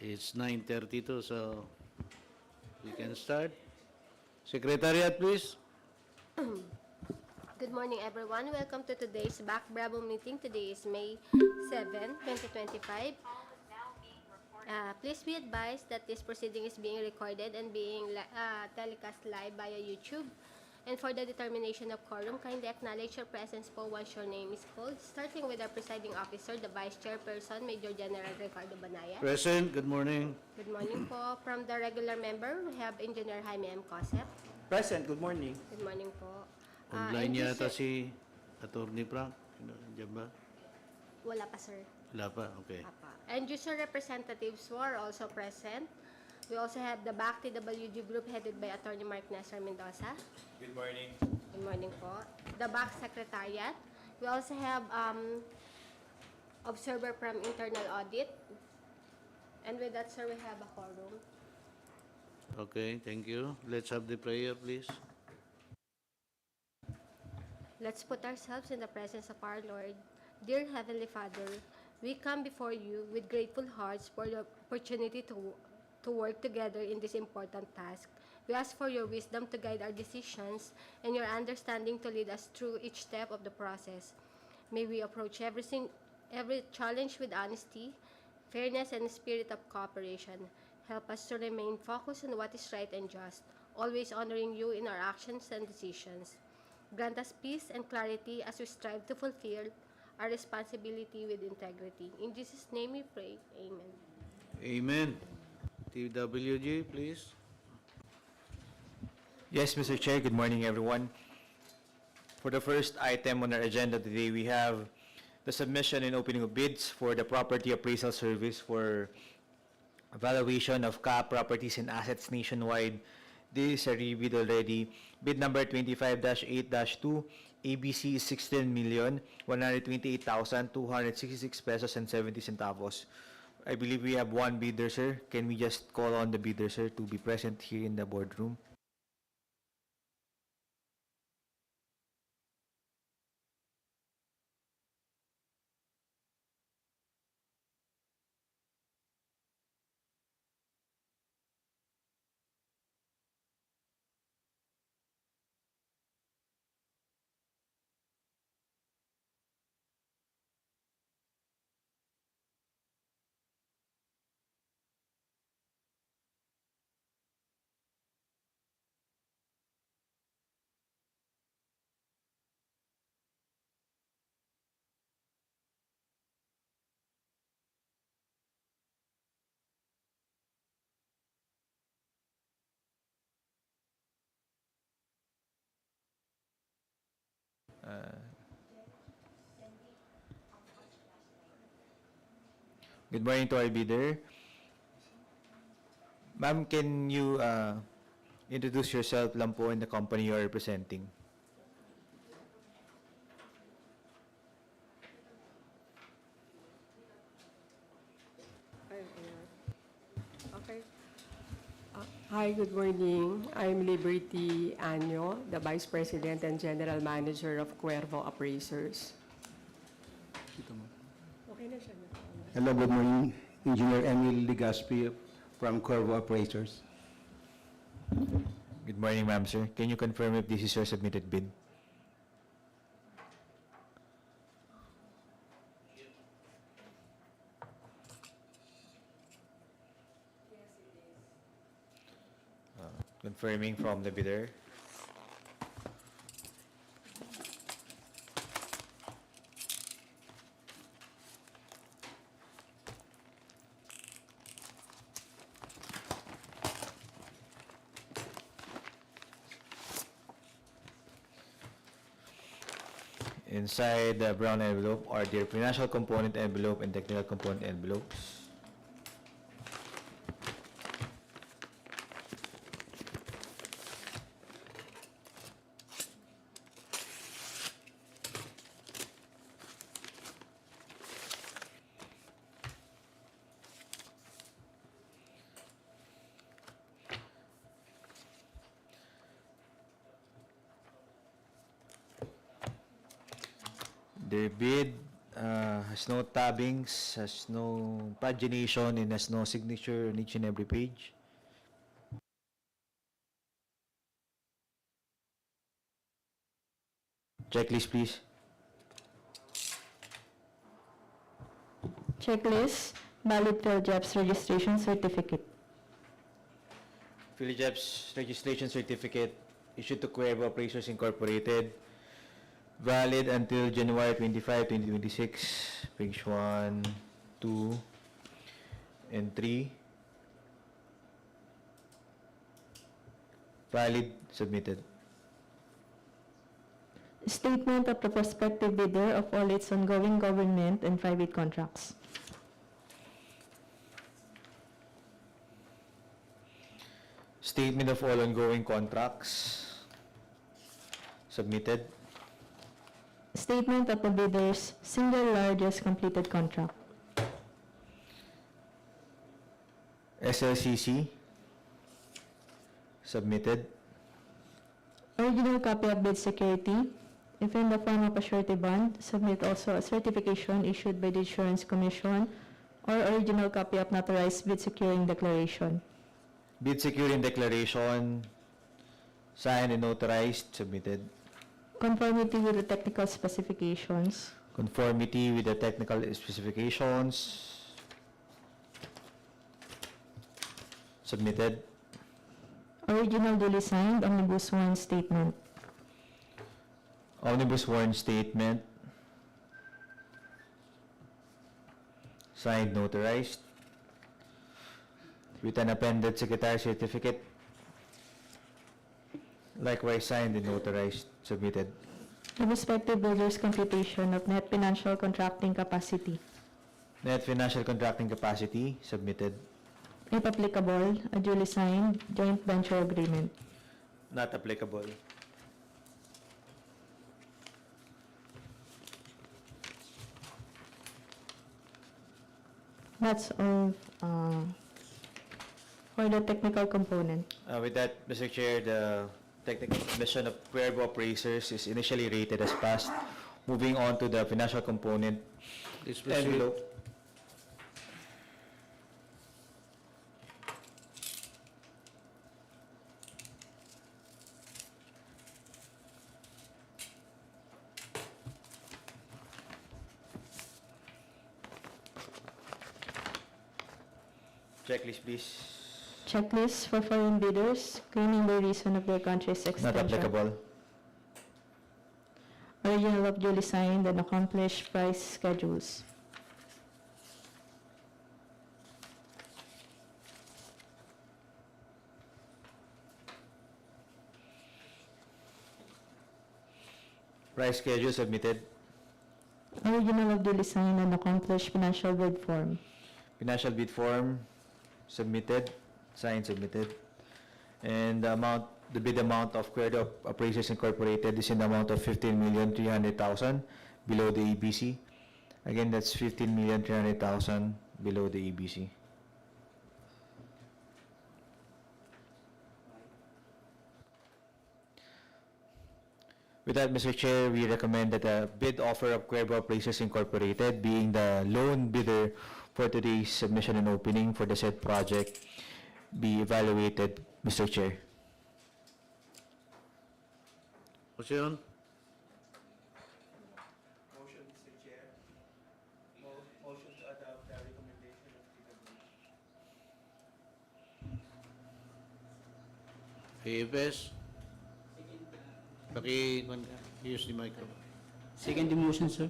It's 9:32, so we can start. Secretariat, please. Good morning, everyone. Welcome to today's BAC Bravo meeting. Today is May 7, 2025. Please be advised that this proceeding is being recorded and being telecast live via YouTube. And for the determination of quorum, kindly acknowledge your presence po once your name is called. Starting with our presiding officer, the Vice Chairperson, Major General Ricardo Banaya. Present. Good morning. Good morning po. From the regular member, we have Engineer Jaime M. Cosep. Present, good morning. Good morning po. Online And yata si Attorney Frank. Diyan ba? Wala pa, sir. Wala pa? Okay. Apa. And user representatives who are also present. We also have the BAC TWG group headed by Attorney Mark Nestor Mendoza. Good morning. Good morning po. The BAC Secretariat. We also have observer from internal audit. And with that, sir, we have a quorum. Okay, thank you. Let's have the prayer, please. Let's put ourselves in the presence of our Lord. Dear Heavenly Father, we come before you with grateful hearts for the opportunity to work together in this important task. We ask for your wisdom to guide our decisions and your understanding to lead us through each step of the process. May we approach every challenge with honesty, fairness, and a spirit of cooperation. Help us to remain focused on what is right and just, always honoring you in our actions and decisions. Grant us peace and clarity as we strive to fulfill our responsibility with integrity. In Jesus' name we pray. Amen. Amen. TWG, please. Yes, Mr. Chair. Good morning, everyone. For the first item on our agenda today, we have the submission and opening of bids for the property appraisal service for evaluation of CAAP properties and assets nationwide. This is a rebid already. Bid number 25-8-2, ABC is 16,128,266 pesos and 70 centavos. I believe we have one bidder, sir. Can we just call on the bidder, sir, to be present here in the boardroom? Good morning to our bidder. Ma'am, can you introduce yourself lang po and the company you are representing? Okay. Hi, good morning. I'm Liberty Anyo, the Vice President and General Manager of Cuervo Appraisers. Okay na siya. Hello, good morning. Engineer Emil Ligaspi from Cuervo Appraisers. Good morning, ma'am, sir. Can you confirm if this is your submitted bid? Confirming from the bidder. Inside the brown envelope are their financial component envelope and technical component envelopes. The bid has no tabbings, has no pagination, and has no signature on each and every page. Checklist, please. Checklist, valid PhilJobs registration certificate. PhilJobs registration certificate issued to Cuervo Appraisers Incorporated, valid until January 25, 2026, page 1, 2, and 3. Valid, submitted. Statement of the prospective bidder of all its ongoing government and private contracts. Statement of all ongoing contracts, submitted. Statement of the bidder's single largest completed contract. SLCC, submitted. Original copy of bid security. If in the form of a surety bond, submit also a certification issued by the Insurance Commission or original copy of notarized bid securing declaration. Bid securing declaration, signed and notarized, submitted. Conformity with the technical specifications. Conformity with the technical specifications, submitted. Original duly signed omnibus sworn statement. Omnibus sworn statement, signed, notarized, with an appended secretary certificate, likewise signed and notarized, submitted. The respective bidder's computation of net financial contracting capacity. Net financial contracting capacity, submitted. If applicable, a duly signed joint venture agreement. Not applicable. That's all for the technical component. With that, Mr. Chair, the technical submission of Cuervo Appraisers is initially rated as passed. Moving on to the financial component. Please proceed. Envelope. Checklist, please. Checklist for foreign bidders claiming by reason of their country's Not extension. applicable. Original of duly signed and accomplished price schedules. Price schedule submitted. Original of duly signed and accomplished financial bid form. Financial bid form submitted. Signed, submitted. And the bid amount of Cuervo Appraisers Incorporated is in the amount of 15,300,000 below the EBC. Again, that's 15,300,000 below the EBC. With that, Mr. Chair, we recommend that the bid offer of Cuervo Appraisers Incorporated, being the lone bidder for today's submission and opening for the said project, be evaluated, Mr. Chair. Motion. Motion, Mr. Chair. Motion to adopt the recommendation of AFS. Use the micro. Second the motion, sir.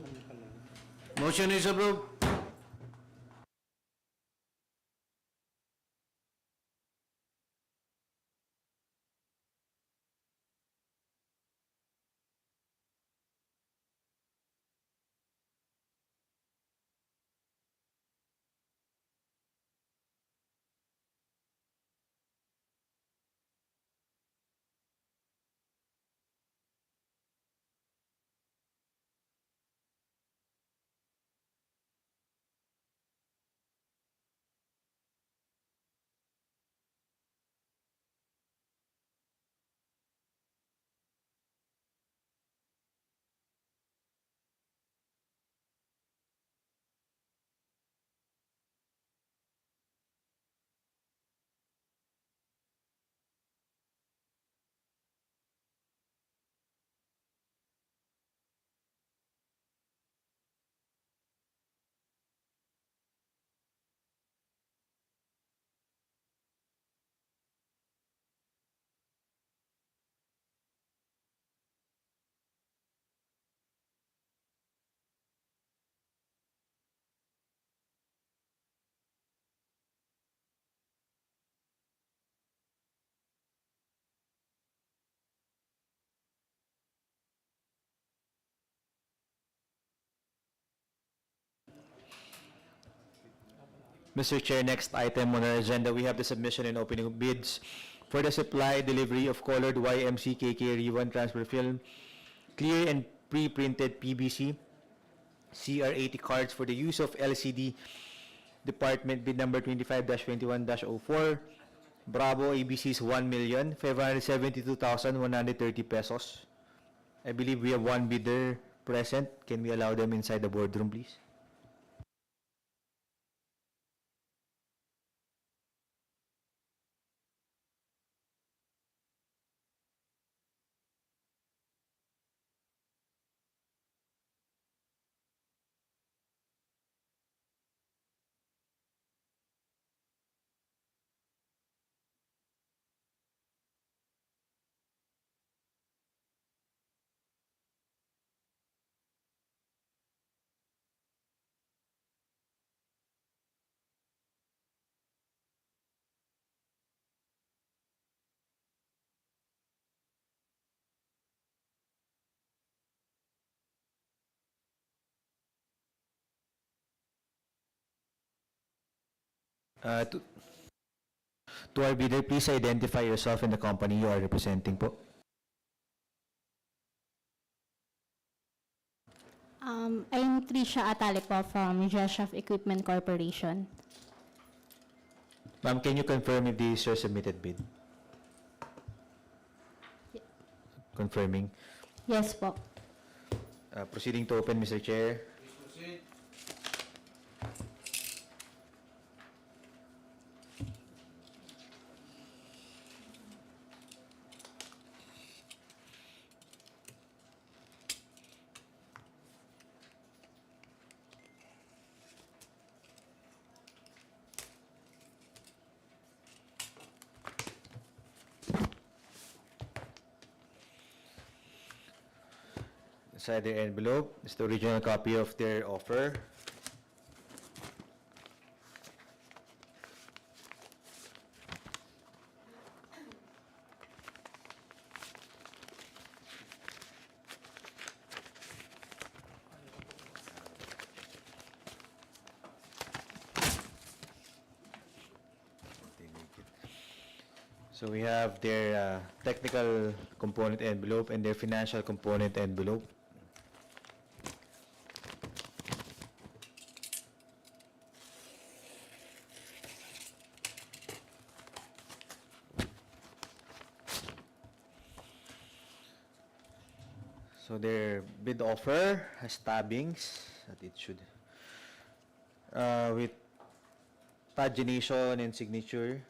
Motion is approved. Mr. Chair, next item on our agenda, we have the submission and opening of bids for the supply, delivery of colored YMCKK ribbon transfer film, clear and pre-printed PVC, CR80 cards for the use of LCD Department bid number 25-21-04. Bravo ABC's 1,572,130 pesos. I believe we have one bidder present. Can we allow them inside the boardroom, please? To our bidder, please identify yourself and the company you are representing po. I'm Trisha Atale po from Jeshoff Equipment Corporation. Ma'am, can you confirm if this is your submitted bid? Confirming. Yes po. Proceeding to open, Mr. Chair. Inside their envelope is the original copy of their offer. So we have their technical component envelope and their financial component envelope. So their bid offer has tabbings that it should with pagination and signature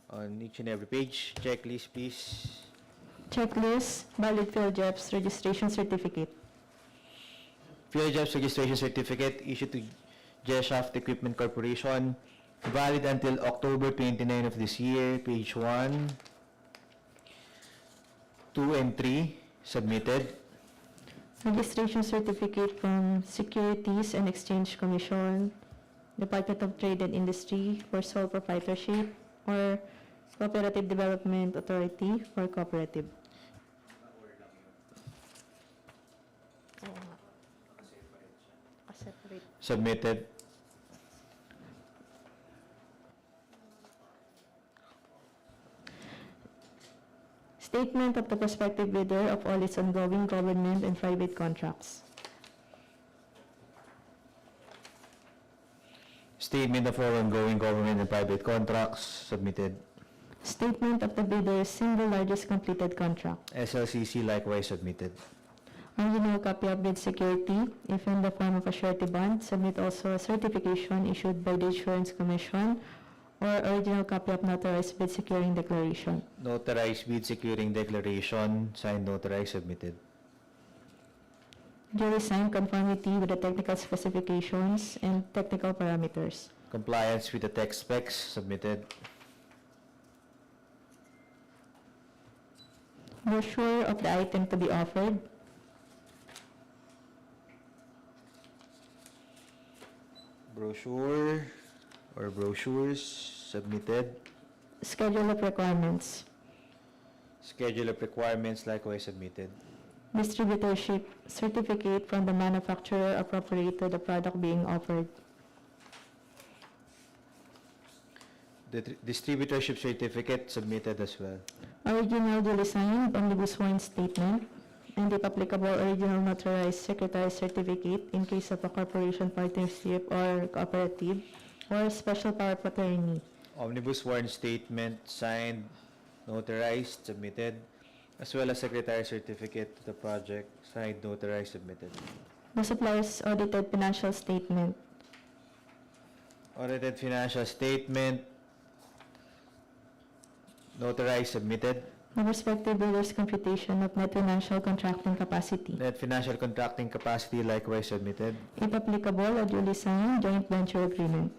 on each and every page. Checklist, please. Checklist, valid PhilJEP's registration certificate. PhilJEP's registration certificate issued to Jeshoff Equipment Corporation, valid until October 29 of this year. Page 1, 2, and 3 submitted. Registration certificate from Securities and Exchange Commission, Department of Trade and Industry for sole proprietorship, or Cooperative Development Authority for cooperative. Separate. Submitted. Statement of the prospective bidder of all its ongoing government and private contracts. Statement of all ongoing government and private contracts submitted. Statement of the bidder's single largest completed contract. SLCC likewise submitted. Original copy of bid security, if in the form of a surety bond, submit also a certification issued by the Insurance Commission, or original copy of notarized bid securing declaration. Notarized bid securing declaration, signed, notarized, submitted. Duly signed conformity with the technical specifications and technical parameters. Compliance with the tech specs, submitted. Brochure of the item to be offered. Brochure or brochures, submitted. Schedule of requirements. Schedule of requirements, likewise submitted. Distributorship certificate from the manufacturer appropriate to the product being offered. distributorship certificate submitted as well. Original duly signed omnibus sworn statement, and if applicable, original notarized secretary certificate in case of a corporation, partnership, or cooperative, or special power of attorney. Omnibus sworn statement signed, notarized, submitted, as well as secretary certificate to the project, signed, notarized, submitted. The supplier's audited financial statement. Audited financial statement, notarized, submitted. The respective bidder's computation of net financial contracting capacity. Net financial contracting capacity likewise submitted. If applicable, a duly signed joint venture agreement.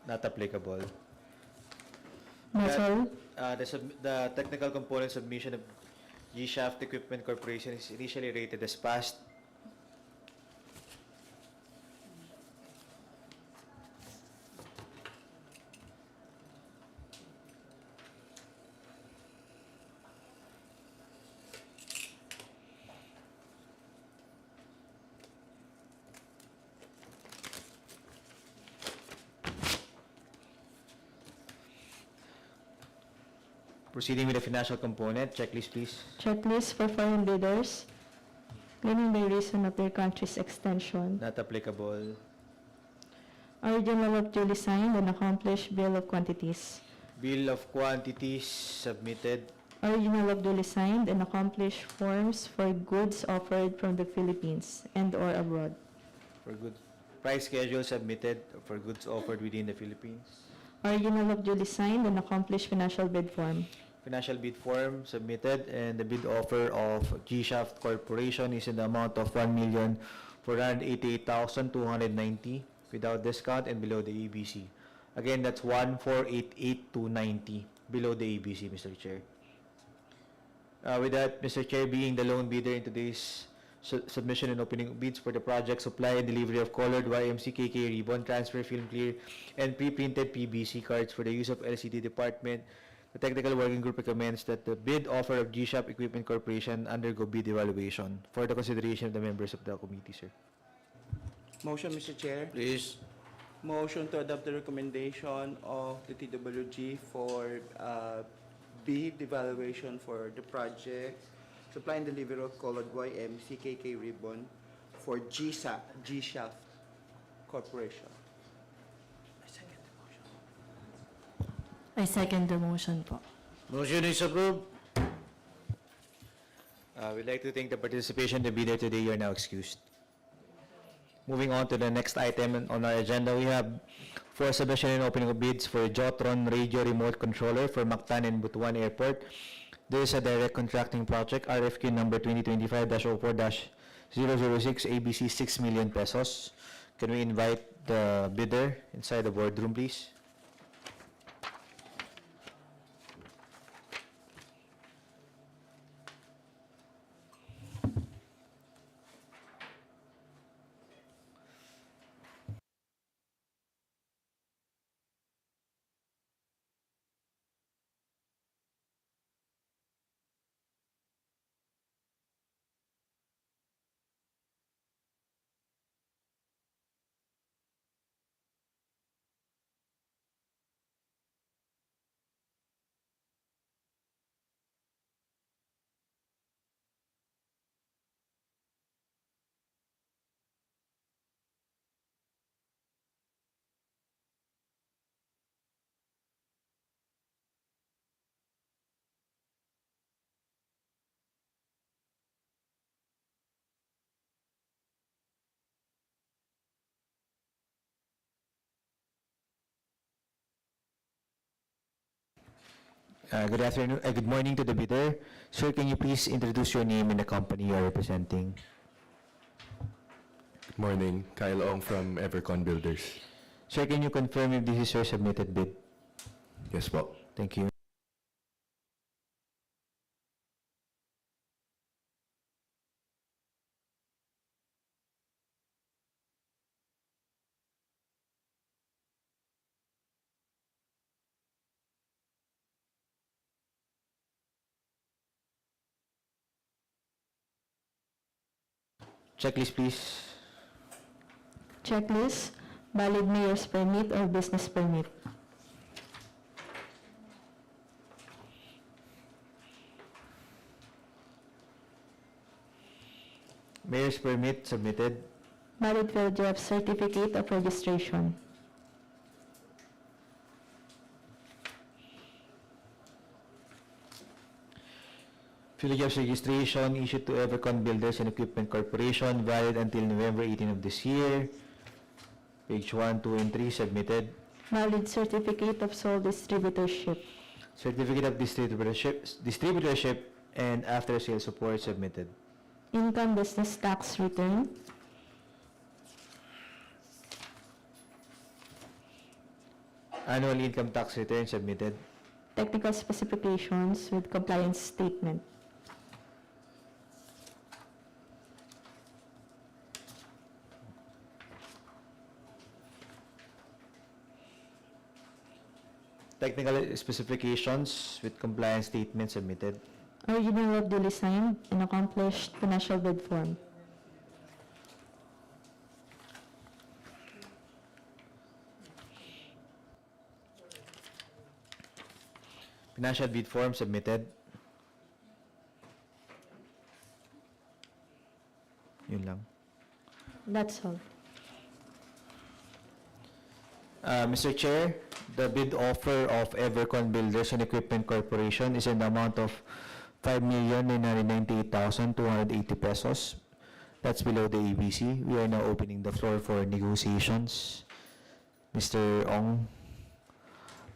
Not applicable. That's That- all. The technical component submission of G-Shaft Equipment Corporation is initially rated as passed. Proceeding with the financial component, checklist please. Checklist for foreign bidders, claiming by reason of their country's extension. Not applicable. Original of duly signed and accomplished bill of quantities. Bill of quantities submitted. Original of duly signed and accomplished forms for goods offered from the Philippines and/or abroad. For good price schedule submitted for goods offered within the Philippines. Original of duly signed and accomplished financial bid form. Financial bid form submitted, and the bid offer of G-Shaft Corporation is in the amount of 1,488,290 without discount and below the ABC. Again, that's 1,488,290 below the ABC, Mr. Chair. With that, Mr. Chair, being the lone bidder in today's submission and opening of bids for the project supply and delivery of colored YMCKK ribbon, transfer film clear, and pre-printed PVC cards for the use of LCD department, the technical working group recommends that the bid offer of G-Shop Equipment Corporation undergo bid evaluation for the consideration of the members of the committee, sir. Motion, Mr. Chair. Please. Motion to adopt the recommendation of the TWG for bid evaluation for the project supply and delivery of colored YMCKK ribbon for G-Shaft Corporation. I second the motion po. Motion is approved. We'd like to thank the participation of the bidder today. You are now excused. Moving on to the next item on our agenda, we have for submission and opening of bids for Jotron radio remote controller for Mactan and Butuan Airport. There is a direct contracting project, RFQ number 2025-04-006, ABC 6 million pesos. Can we invite the bidder inside the boardroom, please? Good afternoon, good morning to the bidder. Sir, can you please introduce your name and the company you are representing? Good morning, Kyle Ong from Evercon Builders. Sir, can you confirm if this is your submitted bid? Yes po. Thank you. Checklist, please. Checklist, valid mayor's permit or business permit. Mayor's permit submitted. Valid field draft certificate of registration. Philographs registration issued to Evercon Builders and Equipment Corporation, valid until November 18 of this year. Page 1, 2, and 3 submitted. Valid certificate of sole distributorship. Certificate of distributorship and after-sale support submitted. Income business tax return. Annual income tax return submitted. Technical specifications with compliance statement. Technical specifications with compliance statement submitted. Original of duly signed and accomplished financial bid form. Financial bid form submitted. Yun lang. That's all. Mr. Chair, the bid offer of Evercon Builders and Equipment Corporation is in the amount of 5,998,280 pesos. That's below the ABC. We are now opening the floor for negotiations. Mr. Ong,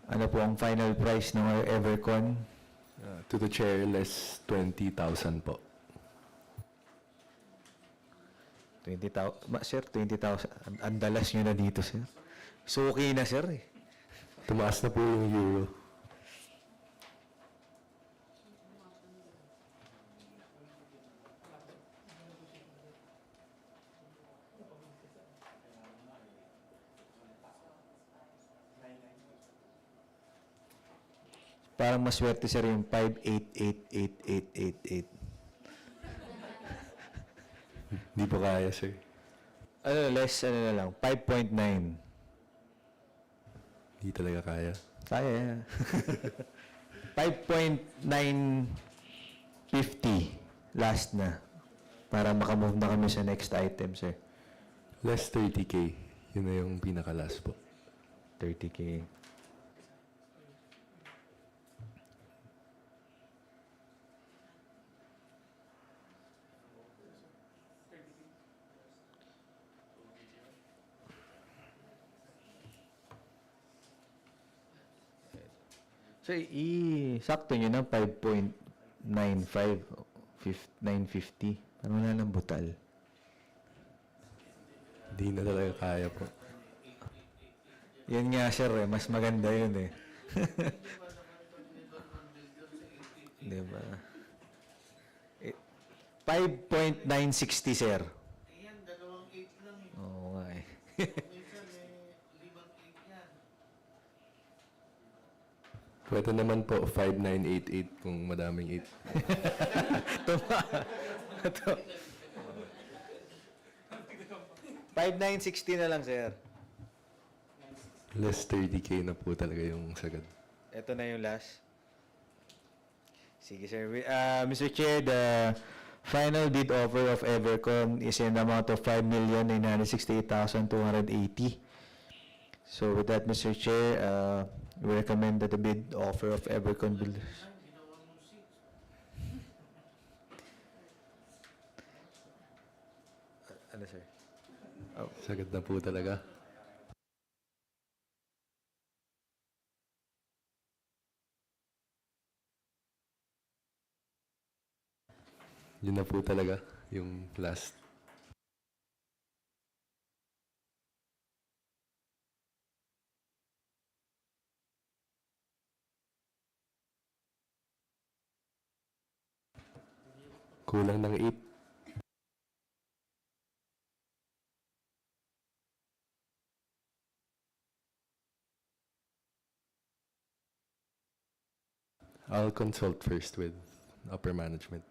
ano po ang final price ng our Evercon? To the chair, less 20,000 po. 20,000. Sir, 20,000. Ang dalas nyo na dito, sir. So, okay na, sir, eh. Tumaas na po yung euro. Parang maswerte, sir, yung 5888888. Hindi po kaya, sir. Ano, less, ano na lang, 5.9. Hindi talaga kaya. Kaya, 5.950 last na. Para makamove na kami sa next item, sir. Less 30K. Yun na yung pinaka-last po. 30K. So, sakto nyo na 5.95, 950. Parang wala lang butal. Hindi na talaga kaya po. Yan nga, sir, eh. Mas maganda yun, eh. Diba? 5.960, sir. Yan, 2.8 lang eh. Oo nga, eh. Minsan eh, 5.8 yan. Pwede naman po 5988 kung madaming 5.960 na lang, sir. 8. Less 30K na po talaga yung sagad. Ito na yung last. Sige, sir. Mr. Chair, the final bid offer of Evercon is in the amount of 5,968,280. So with that, Mr. Chair, we recommend that the bid offer of Evercon Builders. Ano, sir? Sagad na po talaga. Yun na po talaga yung last. Kulang ng 8. I'll consult first with upper management.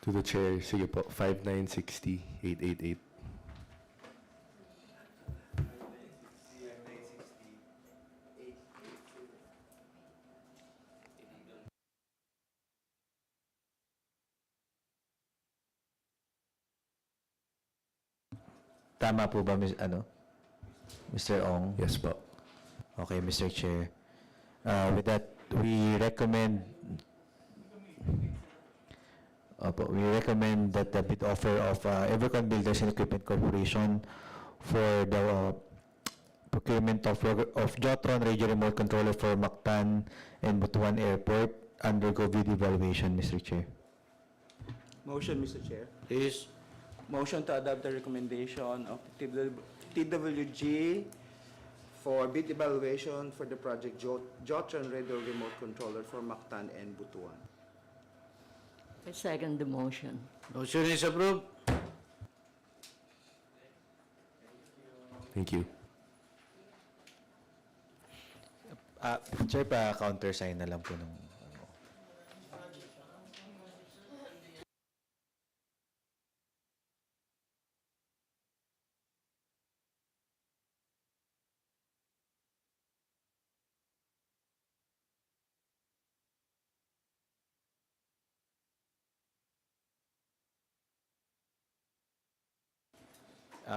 To the chair, sige po, 5960-888. Tama po ba, Mr. Ong? Yes po. Okay, Mr. Chair. With that, we recommend that the bid offer of Evercon Builders and Equipment Corporation for the procurement of Jotron radio remote controller for Mactan and Butuan Airport undergo bid evaluation, Mr. Chair. Motion, Mr. Chair. Please. Motion to adopt the recommendation of TWG for bid evaluation for the project Jotron radio remote controller for Mactan and Butuan. I second the motion. Motion is approved. Thank you. Chair, countersign na lang po ng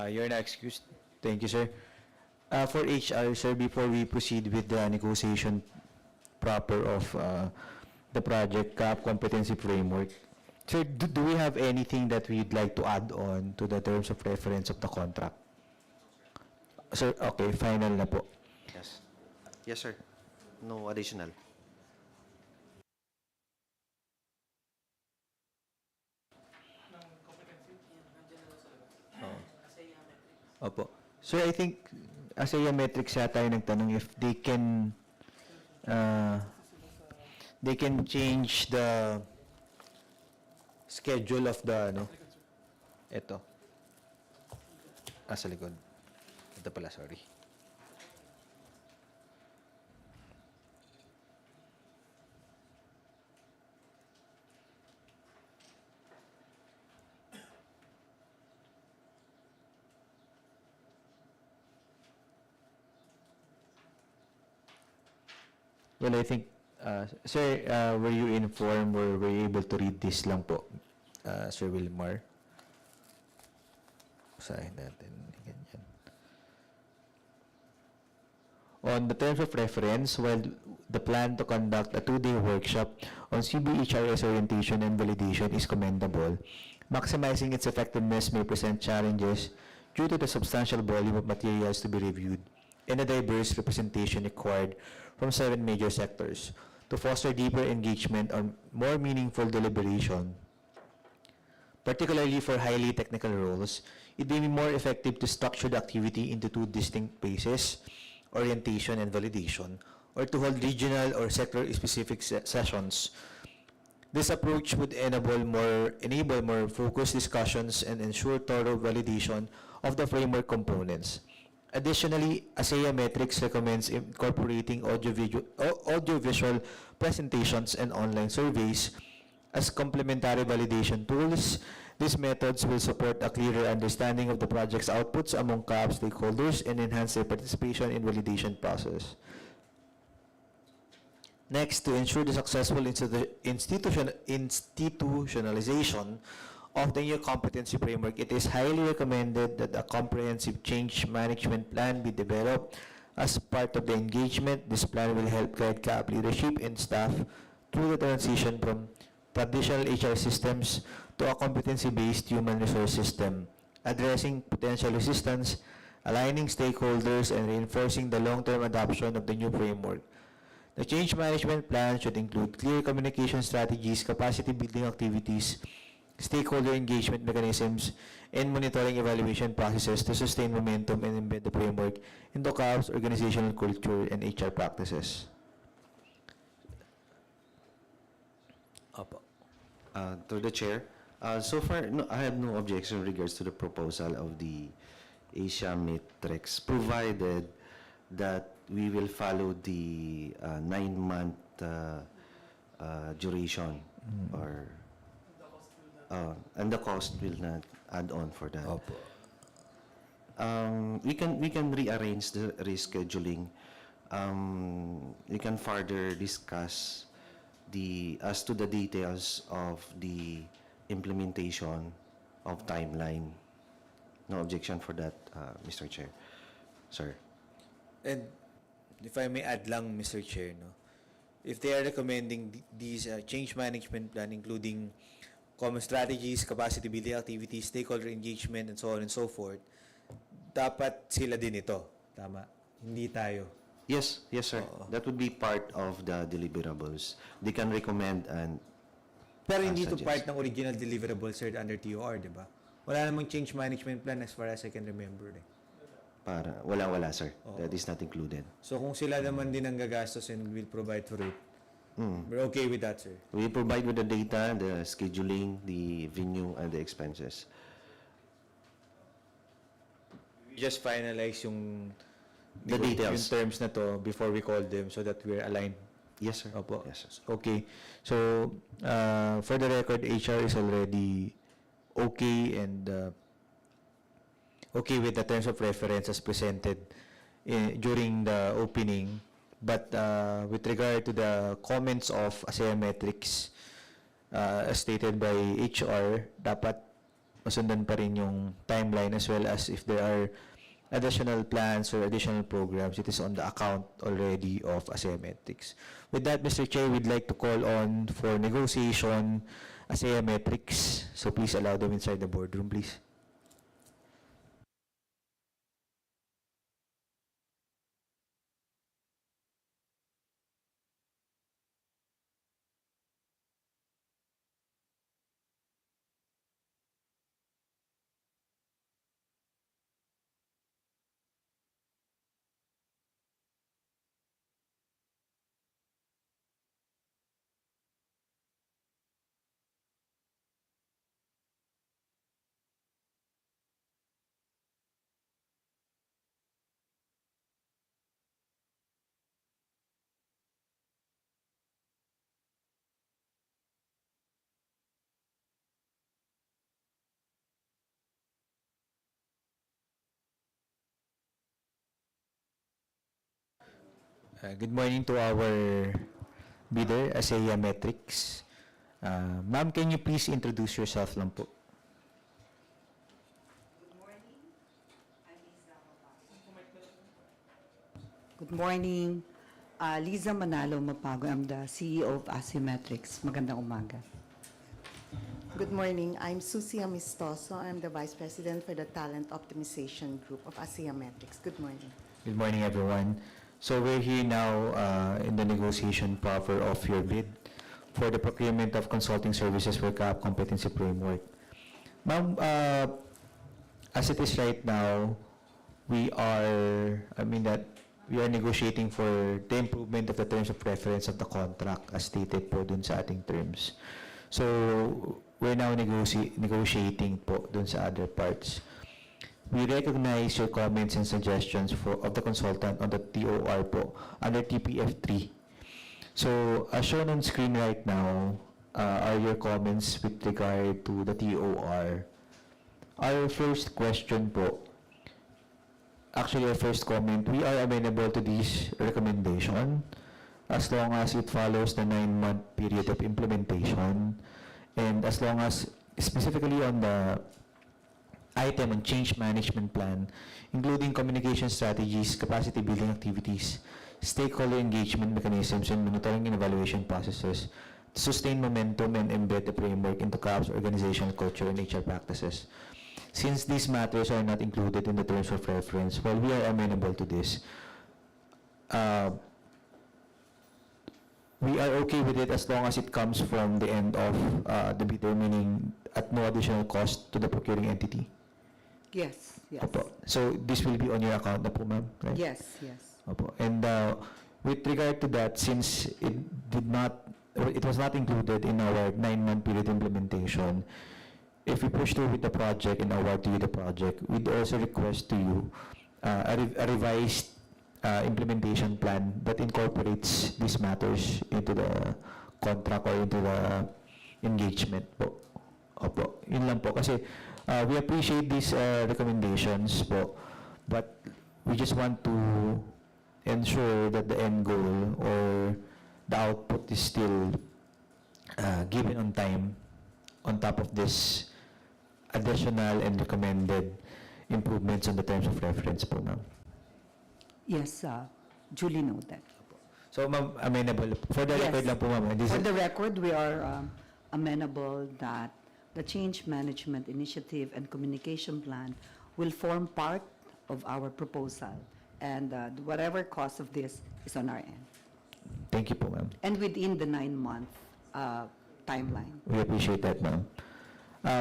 you're not excused. Thank you, sir. For HR, sir, before we proceed with the negotiation proper of the project CAAP competency framework, sir, do we have anything that we'd like to add on to the terms of reference of the contract? Sir, okay, final na po. Yes. Yes, sir. No additional. Opo. Sir, I think Asaya Metrics yata yung nagtanong if they can change the schedule of the ito. Sa likod. Ito pala, sorry. Well, I think, sir, were you informed or were you able to read this lang po, Sir Wilmar? Basahin natin. Ganyan. On the terms of reference, while the plan to conduct a 2-day workshop on CBHRS orientation and validation is commendable, maximizing its effectiveness may present challenges due to the substantial volume of materials to be reviewed and a diverse representation required from 7 major sectors. To foster deeper engagement on more meaningful deliberation, particularly for highly technical roles, it may be more effective to structure the activity into 2 distinct phases, orientation and validation, or to hold regional or sector-specific sessions. This approach would enable more focused discussions and ensure thorough validation of the framework components. Additionally, ASEA Metrics recommends incorporating audiovisual presentations and online surveys as complementary validation tools. These methods will support a clearer understanding of the project's outputs among CAAP stakeholders and enhance their participation in validation process. Next, to ensure the successful institutionalization of the new competency framework, it is highly recommended that a comprehensive change management plan be developed as part of the engagement. This plan will help guide CAAP leadership and staff through the transition from traditional HR systems to a competency-based human resource system, addressing potential resistance, aligning stakeholders, and reinforcing the long-term adoption of the new framework. The change management plan should include clear communication strategies, capacity-building activities, stakeholder engagement mechanisms, and monitoring evaluation processes to sustain momentum and embed the framework into CAAP's organizational culture and HR practices. Through the chair, so far, no, I have no objection in regards to the proposal of the Asia Matrix, provided that we will follow the 9-month duration or and the cost will not add on for that. Opo. We can rearrange the rescheduling. We can further discuss as to the details of the implementation of timeline. No objection for that, Mr. Chair. Sir. And if I may add lang, Mr. Chair, no? If they are recommending these change management plan, including common strategies, capacity building activities, stakeholder engagement, and so on and so forth, dapat sila din ito. Tama? Hindi tayo. Yes, sir. That would be part of the deliverables. They can recommend and Pero hindi ito suggest. part ng original deliverables, sir, under TOR, di ba? Wala namang change management plan as far as I can remember. Wala, sir. That is not included. So kung sila naman din ang gagastos and will provide for it, we're okay with that, sir. We provide with the data, the scheduling, the venue, and the expenses. We just finalize yung The details. yung terms na to before we call them so that we're aligned. Yes, sir. Opo. Yes, sir. Okay. So, for the record, HR is already okay and okay with the terms of reference as presented during the opening. But with regard to the comments of ASEA metrics as stated by HR, dapat masundan pa rin yung timeline as well as if there are additional plans or additional programs, it is on the account already of ASEA metrics. With that, Mr. Chair, we'd like to call on for negotiation ASEA metrics. So please allow them inside the boardroom, please. Good morning to our bidder, ASEA Metrics. Ma'am, can you please introduce yourself lang po? Good morning. Liza Manalo Mapago. I'm the CEO of Asymmetrics. Magandang umaga. Good morning. I'm Susie Amistoso. I'm the Vice President for the Talent Optimization Group of Asymmetrics. Good morning. Good morning, everyone. So we're here now in the negotiation proper of your bid for the procurement of consulting services for CAAP competency framework. Ma'am, as it is right now, we are negotiating for the improvement of the terms of reference of the contract as stated po dun sa ating terms. So we're now negotiating po dun sa other parts. We recognize your comments and suggestions of the consultant on the TOR po under TPF3. So, as shown on screen right now are your comments with regard to the TOR. Our first question po, actually our first comment, we are amenable to this recommendation as long as it follows the 9-month period of implementation and as long as specifically on the item on change management plan, including communication strategies, capacity building activities, stakeholder engagement mechanisms, and monitoring and evaluation processes to sustain momentum and embed the framework into CAAP's organizational culture and HR practices. Since these matters are not included in the terms of reference, while we are amenable to this, we are okay with it as long as it comes from the end of the bidder, meaning at no additional cost to the procuring entity. Yes, yes. Opo. So this will be on your account na po, ma'am, right? Yes, yes. Opo. And with regard to that, since it was not included in our 9-month period implementation, if we push through with the project and award to you the project, we'd also request to you a revised implementation plan that incorporates these matters into the contract or into the engagement po. Opo, yun lang po. Kasi we appreciate these recommendations po, but we just want to ensure that the end goal or the output is still given on time on top of this additional and recommended improvements on the terms of reference po, ma'am. Yes, duly noted. So, ma'am, amenable. For the Yes. record lang po, ma'am. This For is- the record, we are amenable that the Change Management Initiative and Communication Plan will form part of our proposal, and whatever cost of this is on our end, Thank you po, ma'am. and within the 9-month timeline. We appreciate that, ma'am.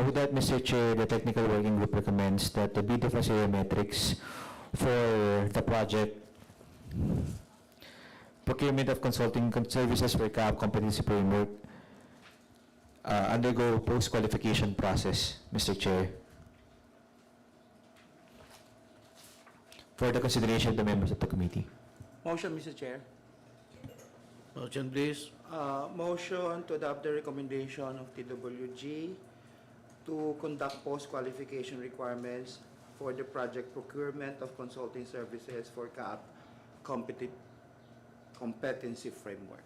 With that, Mr. Chair, the technical working group recommends that the bid of metrics for the project procurement of consulting services for CAAP competency framework undergo post-qualification process, Mr. Chair, for the consideration of the members of the committee. Motion, Mr. Chair. Motion, please. Motion to adopt the recommendation of TWG to conduct post-qualification requirements for the project procurement of consulting services for CAAP competency framework.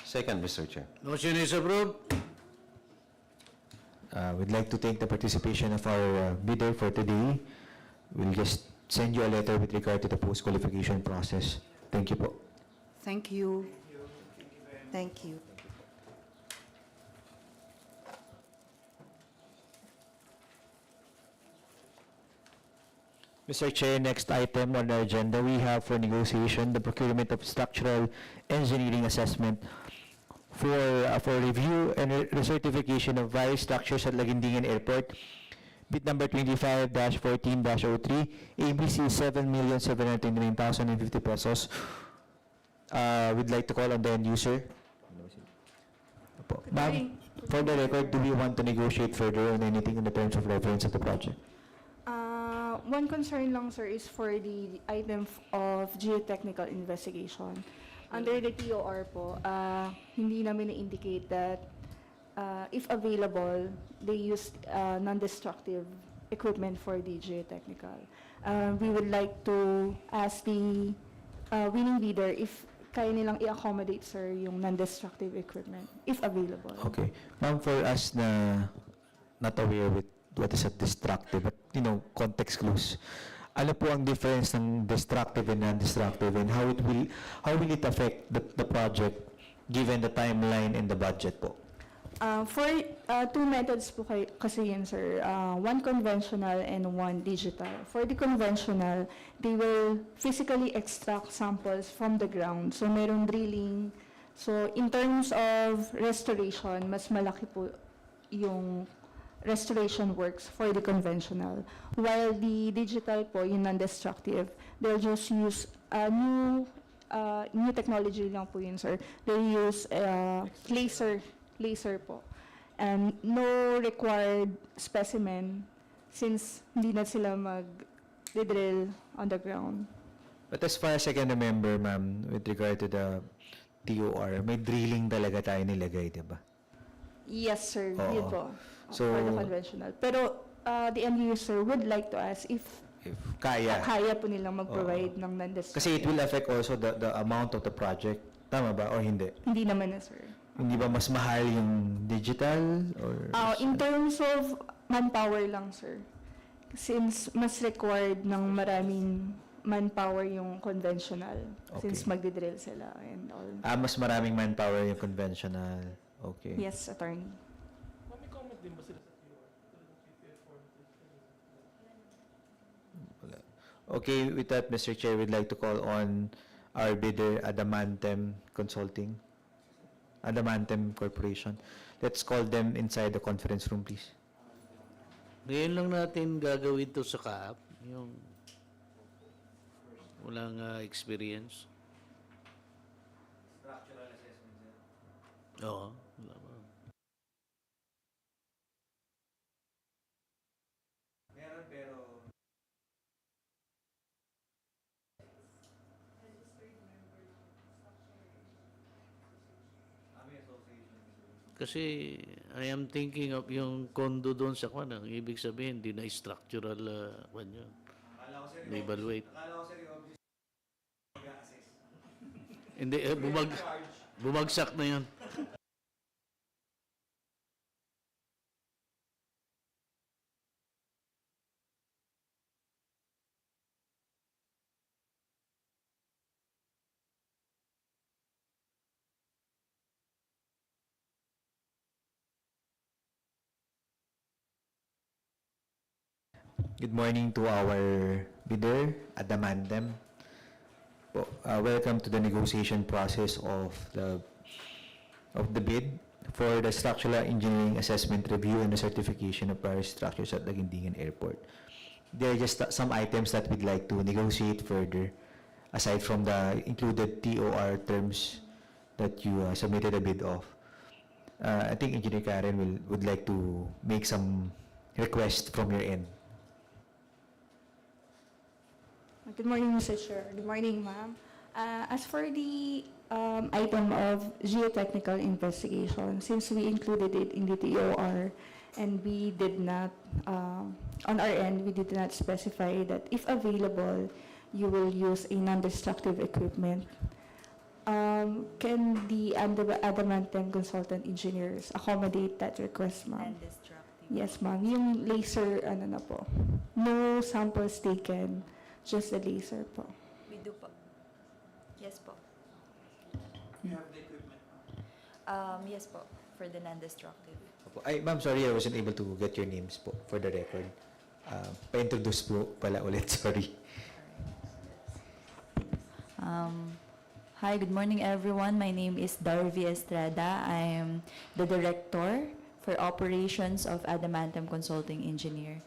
Second, Mr. Chair. Motion is approved. We'd like to thank the participation of our bidder for today. We'll just send you a letter with regard to the post-qualification process. Thank you po. Thank you. Thank you. Mr. Chair, next item on the agenda, we have for negotiation the procurement of structural engineering assessment for review and recertification of various structures at Laguindingan Airport. Bid number 25-14-03, ABC 7,729,050 pesos. We'd like to call on the end user. Ma'am, for the record, do we want to negotiate further on anything in the terms of reference of the project? One concern lang, sir, is for the item of geotechnical investigation. Under the TOR po, hindi namin na-indicate that if available, they use non-destructive equipment for the geotechnical. We would like to ask the winning bidder if kaya nilang i-accommodate, sir, yung non-destructive equipment, if available. Okay. Ma'am, for us na not aware with what is a destructive, but, context clues, ano po ang difference ng destructive and non-destructive, and how will it affect the project given the timeline and the budget po? For two methods po kasi yun, sir. One conventional and one digital. For the conventional, they will physically extract samples from the ground. So, merong drilling. So, in terms of restoration, mas malaki po yung restoration works for the conventional. While the digital po, yung non-destructive, they'll just use new technology lang po yun, sir. They use laser po. And no required specimen since hindi na sila mag-drill on the ground. But as far as I can remember, ma'am, with regard to the TOR, may drilling talaga tayo nilagay, di ba? Yes, sir. Oo. Yun po. So, for the conventional. Pero the end user would like to ask if kaya. kaya po nilang mag-provide ng non-destructive. Kasi it will affect also the amount of the project. Tama ba? Or hindi? Hindi naman na, sir. Hindi ba mas mahal yung digital? Or In terms of manpower lang, sir. Since mas required ng maraming manpower yung conventional. Okay. Since magdi-drill sila and all. mas maraming manpower yung conventional. Okay. Yes, attorney. Okay, with that, Mr. Chair, we'd like to call on our bidder, Adamantim Consulting, Adamantim Corporation. Let's call them inside the conference room, please. Ngayon lang natin gagawin to sa CAAP, yung walang experience. Structural assessment, Oo. Wala pa. Meron, pero Kasi I am thinking of yung condo doon sa kwan. Ang ibig sabihin, di na structural kwan yun. Evaluate. Hindi, bumagsak na yun. Good morning to our bidder, Adamantem. Welcome to the negotiation process of the bid for the structural engineering assessment review and the certification of various structures at Daguindingan Airport. There are just some items that we'd like to negotiate further, aside from the included TOR terms that you submitted a bid of. I think Engineer Karen would like to make some request from your end. Good morning, Mr. Chair. Good morning, ma'am. As for the item of geotechnical investigation, since we included it in the TOR and we did not, on our end, we did not specify that if available, you will use a non-destructive equipment. Can the Adamantem consultant engineers accommodate that request, ma'am? Non-destructive. Yes, ma'am. Yung laser, ano na po. No samples taken. Just the laser po. We do po. Yes po. You have the equipment. Yes po, for the non-destructive. Ay, ma'am, sorry, I wasn't able to get your names po for the record. Pa-introduce po pala ulit, sorry. Hi, good morning everyone. My name is Darvi Estrada. I am the Director for Operations of Adamantem Consulting Engineer.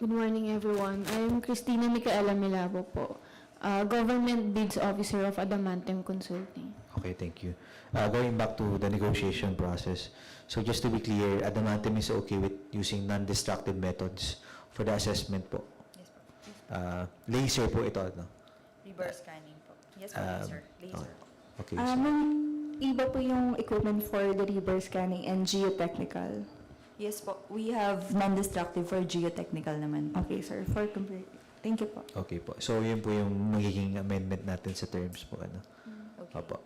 Good morning, everyone. I am Christina Micaela Milabo po, Government Bids Officer of Adamantem Consulting. Okay, thank you. Going back to the negotiation process. So just to be clear, Adamantem is okay with using non-destructive methods for the assessment po. Yes po. Laser po ito, no? Reverse scanning po. Yes po, laser. Laser po. Okay. Iba po yung equipment for the reverse scanning and geotechnical. Yes po, we have non-destructive for geotechnical naman. Okay, sir. For complete. Thank you po. Okay po. So yun po yung magiging amendment natin sa terms po, ano? Okay. Opo.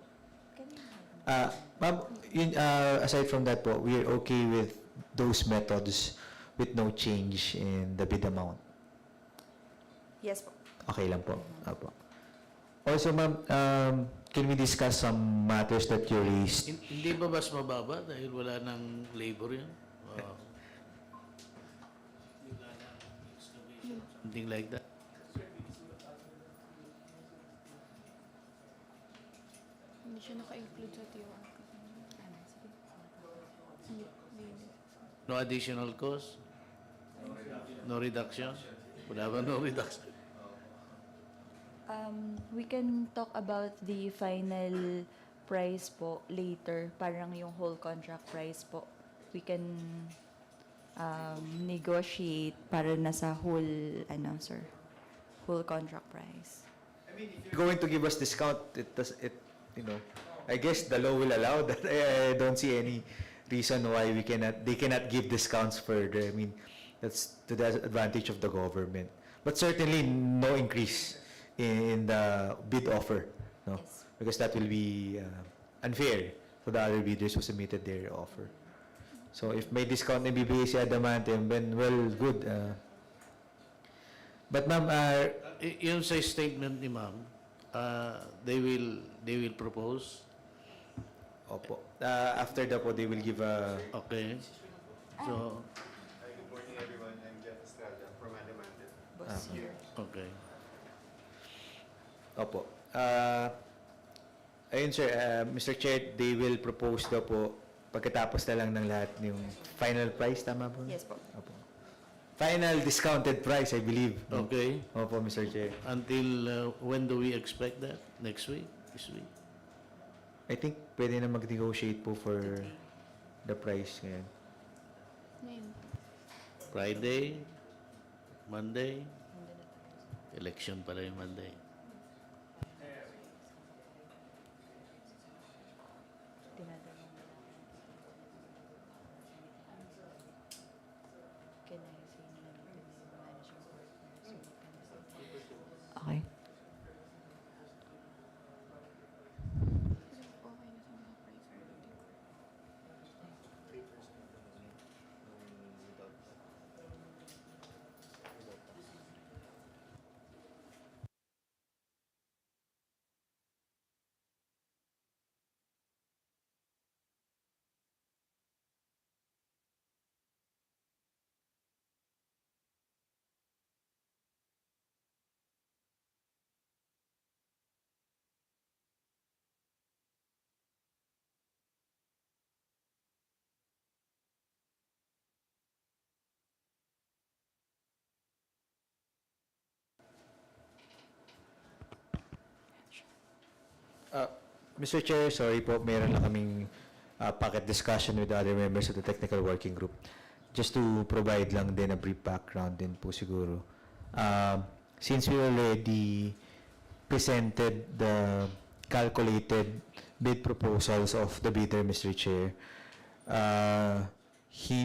Ma'am, aside from that po, we are okay with those methods with no change in the bid amount. Yes po. Okay lang po. Opo. Also, ma'am, can we discuss some matters that you raised? Hindi ba mas mababa dahil wala nang labor yun? Something like that. Hindi siya naka-include sa TOR. No additional cost? No reduction? Wala ba no reduction? We can talk about the final price po later, parang yung whole contract price po. We can negotiate para nasa whole, sir, whole contract price. I mean, if you're going to give us discount, I guess the law will allow that. I don't see any reason why they cannot give discounts further. I mean, that's to the advantage of the government. But certainly no increase in the bid offer, no? Yes. Because that will be unfair to the other bidders who submitted their offer. So if may discount na bibigay si Adamantem, then well, good. But ma'am, Yung sa statement ni ma'am, they will propose. opo. After that po, they will give a... Okay. So, Good morning, everyone. I'm Jeff Estrada from Adamantem. Boss here. okay. Opo. Ayun sir, Mr. Chair, they will propose daw po pagkatapos na lang ng lahat yung final price, tama po? Yes po. Opo. Final discounted price, I believe. No? Okay. Opo, Mr. Chair. Until when do we expect that? Next week? This week? I think pwede na mag-negotiate po for the price ngayon. Ngayon. Friday? Monday? Election pala yung Monday. Mr. Chair, sorry po, meron lang kaming packet discussion with the other members of the technical working group. Just to provide lang din a brief background din po siguro. Since we already presented the calculated bid proposals of the bidder, Mr. Chair,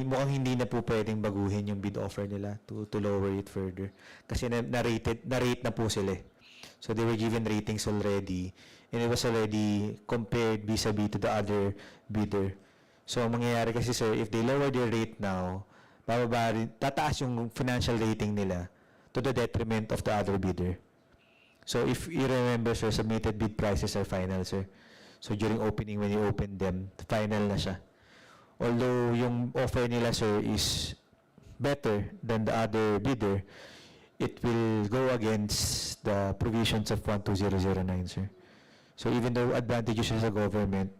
mukhang hindi na po pwedeng baguhin yung bid offer nila to lower it further. Kasi na-rate na po sila eh. So they were given ratings already and it was already compared vis-a-vis to the other bidder. So ang mangyayari kasi sir, if they lower their rate now, tataas yung financial rating nila to the detriment of the other bidder. So if you remember sir, submitted bid prices are final sir. So during opening, when you open them, final na siya. Although yung offer nila sir is better than the other bidder, it will go against the provisions of 12009 sir. So even though advantageous siya sa government,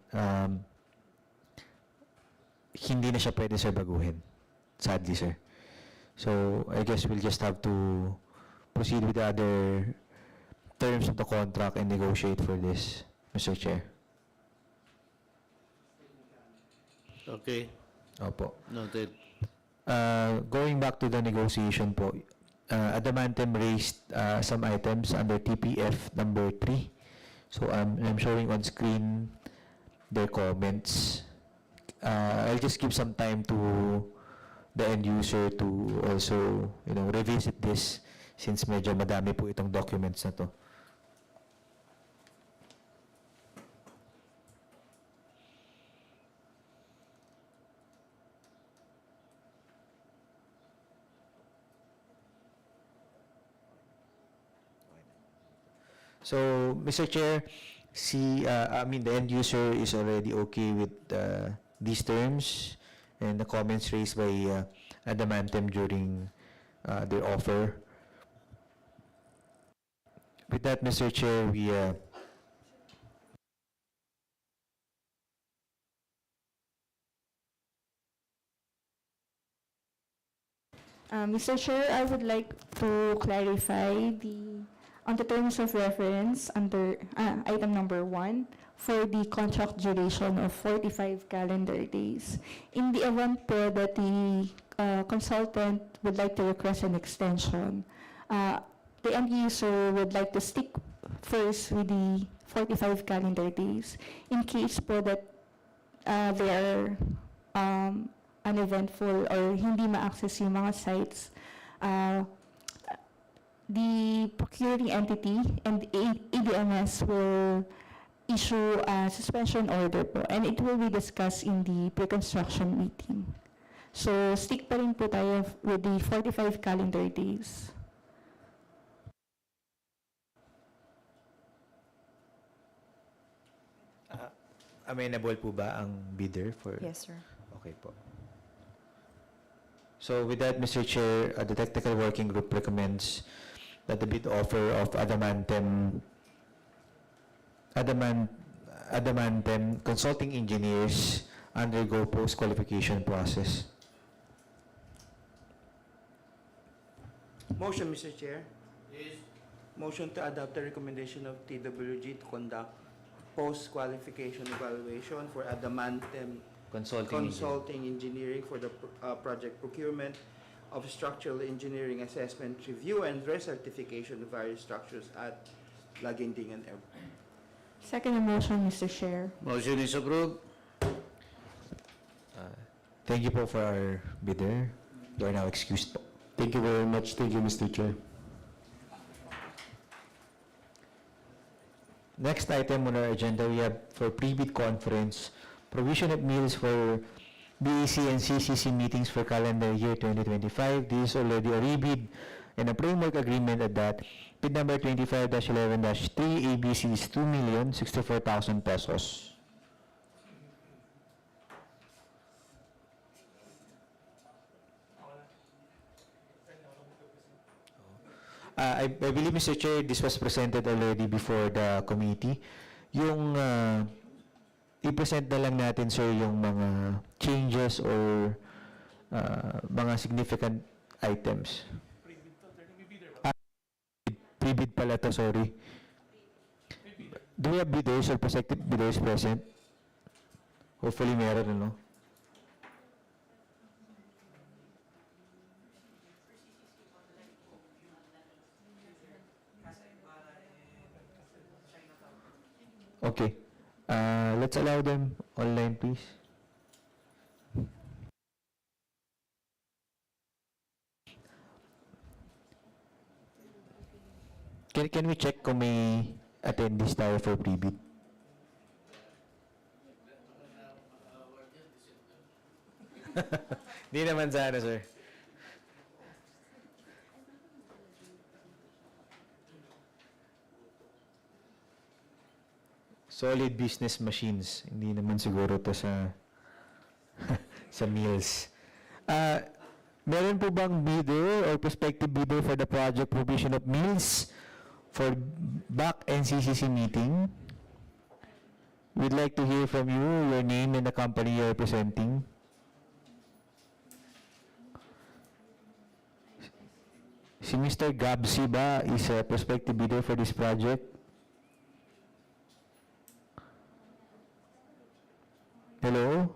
hindi na siya pwede sir baguhin. Sadly sir. So I guess we'll just have to proceed with the other terms of the contract and negotiate for this, Mr. Chair. Okay. Opo. Noted. Going back to the negotiation po, Adamantium raised some items under TPF number 3. So I'm showing on screen their comments. I'll just give some time to the end user to also, revisit this since medyo madami po itong documents na to. So, Mr. Chair, the end user is already okay with these terms and the comments raised by Adamantium during their offer. With that, Mr. Chair, we Mr. Chair, I would like to clarify on the terms of reference under item number 1 for the contract duration of 45 calendar days. In the event po that the consultant would like to request an extension, the end user would like to stick first with the 45 calendar days. In case po that they are uneventful or hindi ma-access yung mga sites, the procuring entity and ADMS will issue a suspension order po and it will be discussed in the pre-construction meeting. So, stick pa rin po tayo with the 45 calendar days. Amenable po ba ang bidder for? Yes, sir. Okay po. So with that, Mr. Chair, the technical working group recommends that the bid offer of Adamantium Consulting Engineers undergo post-qualification process. Motion, Mr. Chair. Yes. Motion to adopt the recommendation of TWG to conduct post-qualification evaluation for Adamantium Consulting Engineering for the project procurement of structural engineering assessment, review, and recertification of various structures at Laguindingan Airport. Second motion, Mr. Chair. Motion is approved. Thank you po for our bidder. You are now excused po. Thank you very much. Thank you, Mr. Chair. Next item on our agenda, we have for pre-bid conference, provision of meals for BAC and CCC meetings for calendar year 2025. This is already a rebid and a framework agreement at that. Bid number 25-11-3, ABC is 2,064,000 pesos. I believe, Mr. Chair, this was presented already before the committee. Yung i-present na lang natin, sir, yung mga changes or mga significant items. Pre-bid pala to, sorry. Do we have bidders or prospective bidders present? Hopefully meron, ano? Okay. Let's allow them online, please. Can we check kung may attendees tayo for pre-bid? Di naman sana, sir. Solid business machines. Hindi naman siguro to sa sa meals. Meron po bang bidder or prospective bidder for the project provision of meals for BAC and CCC meeting? We'd like to hear from you, your name and the company you're representing. Si Mr. Gabsi ba is a prospective bidder for this project? Hello?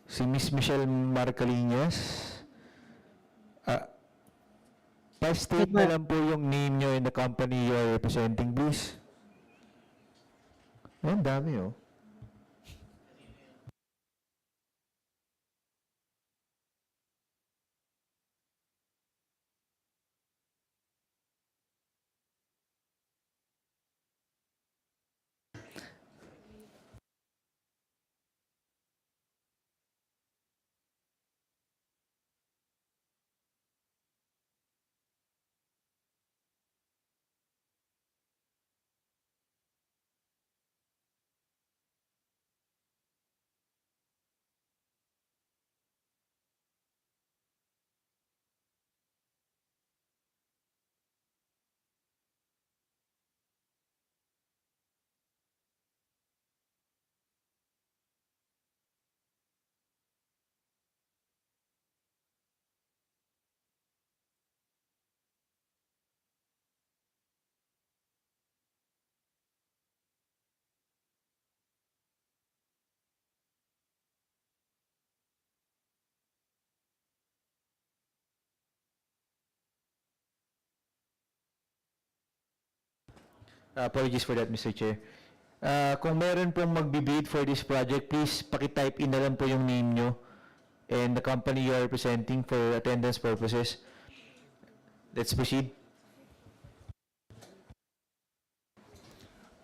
Si Miss Michelle Marcalinas? Pa-state na lang po yung name nyo and the company you're representing, please. Ang dami, oh. Apologies for that, Mr. Chair. Kung meron pong magbibid for this project, please pakitype in na lang po yung name nyo and the company you are representing for attendance purposes. Let's proceed.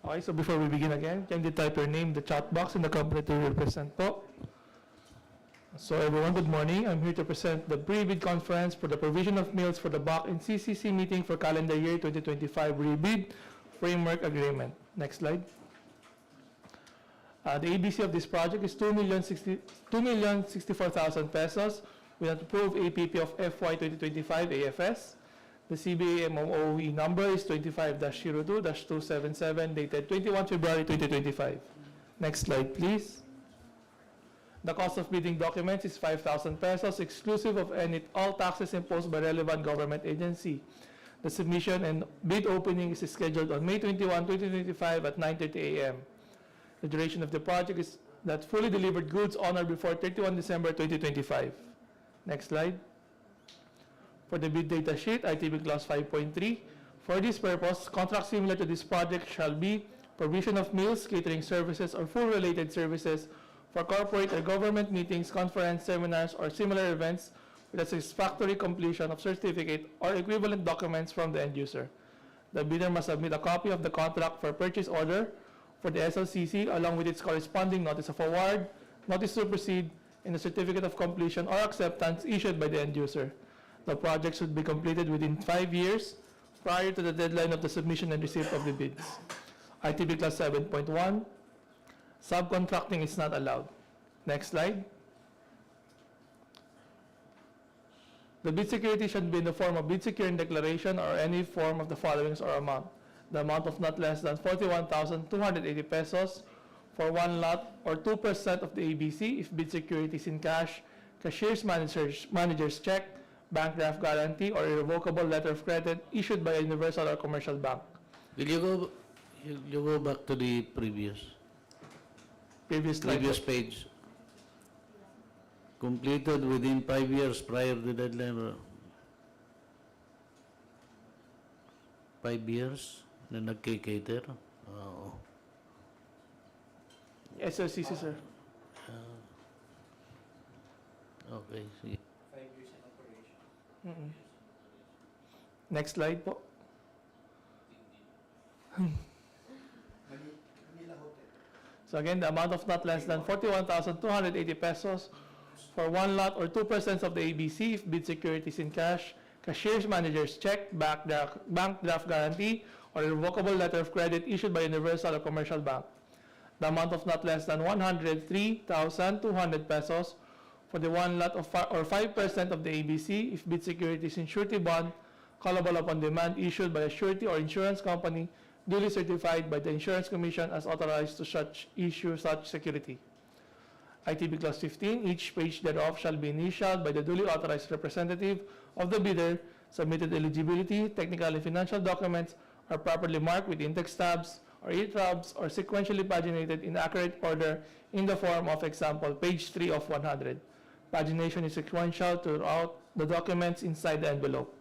Okay, so before we begin again, can you type your name, the chat box, and the company to represent po? So everyone, good morning. I'm here to present the pre-bid conference for the provision of meals for the BAC and CCC meeting for calendar year 2025 rebid framework agreement. Next slide. The ABC of this project is 2,064,000 pesos with an approved APP of FY 2025 AFS. The CBA MOE number is 25-02-277 dated 21 February 2025. Next slide, please. The cost of bidding documents is 5,000 pesos exclusive of all taxes imposed by relevant government agency. The submission and bid opening is scheduled on May 21, 2025 at 9:30 a.m. The duration of the project is that fully delivered goods on or before 31 December 2025. Next slide. For the bid data sheet, ITB Clause 5.3. For this purpose, contracts similar to this project shall be provision of meals, catering services, or food-related services for corporate or government meetings, conference, seminars, or similar events with a satisfactory completion of certificate or equivalent documents from the end user. The bidder must submit a copy of the contract for purchase order for the SLCC along with its corresponding notice of award, notice to proceed, and a certificate of completion or acceptance issued by the end user. The project should be completed within 5 years prior to the deadline of the submission and receipt of the bids. ITB Class 7.1, subcontracting is not allowed. Next slide. The bid security should be in the form of bid securing declaration or any form of the following or amount. The amount of not less than 41,280 pesos for one lot or 2% of the ABC if bid security is in cash, cashier's manager's check, bank draft guarantee, or irrevocable letter of credit issued by a universal or commercial bank. Will you go You go back to the previous Previous slide. page. Completed within 5 years prior to deadline. 5 years na nagkikater. Oo. SLCC, sir. Okay, sige. Mm-mm. Next slide po. So again, the amount of not less than 41,280 pesos for one lot or 2% of the ABC if bid securities in cash, cashier's manager's check, bank draft guarantee, or irrevocable letter of credit issued by Universal or Commercial Bank. The amount of not less than 103,200 pesos for the one lot of or 5% of the ABC if bid securities in surety bond, callable upon demand issued by a surety or insurance company duly certified by the Insurance Commission as authorized to issue such security. ITB Clause 15, each page thereof shall be initialed by the duly authorized representative of the bidder, submitted eligibility, technical and financial documents are properly marked with index tabs or e-tabs or sequentially paginated in accurate order in the form of example, page 3 of 100. Pagination is sequential throughout the documents inside the envelope.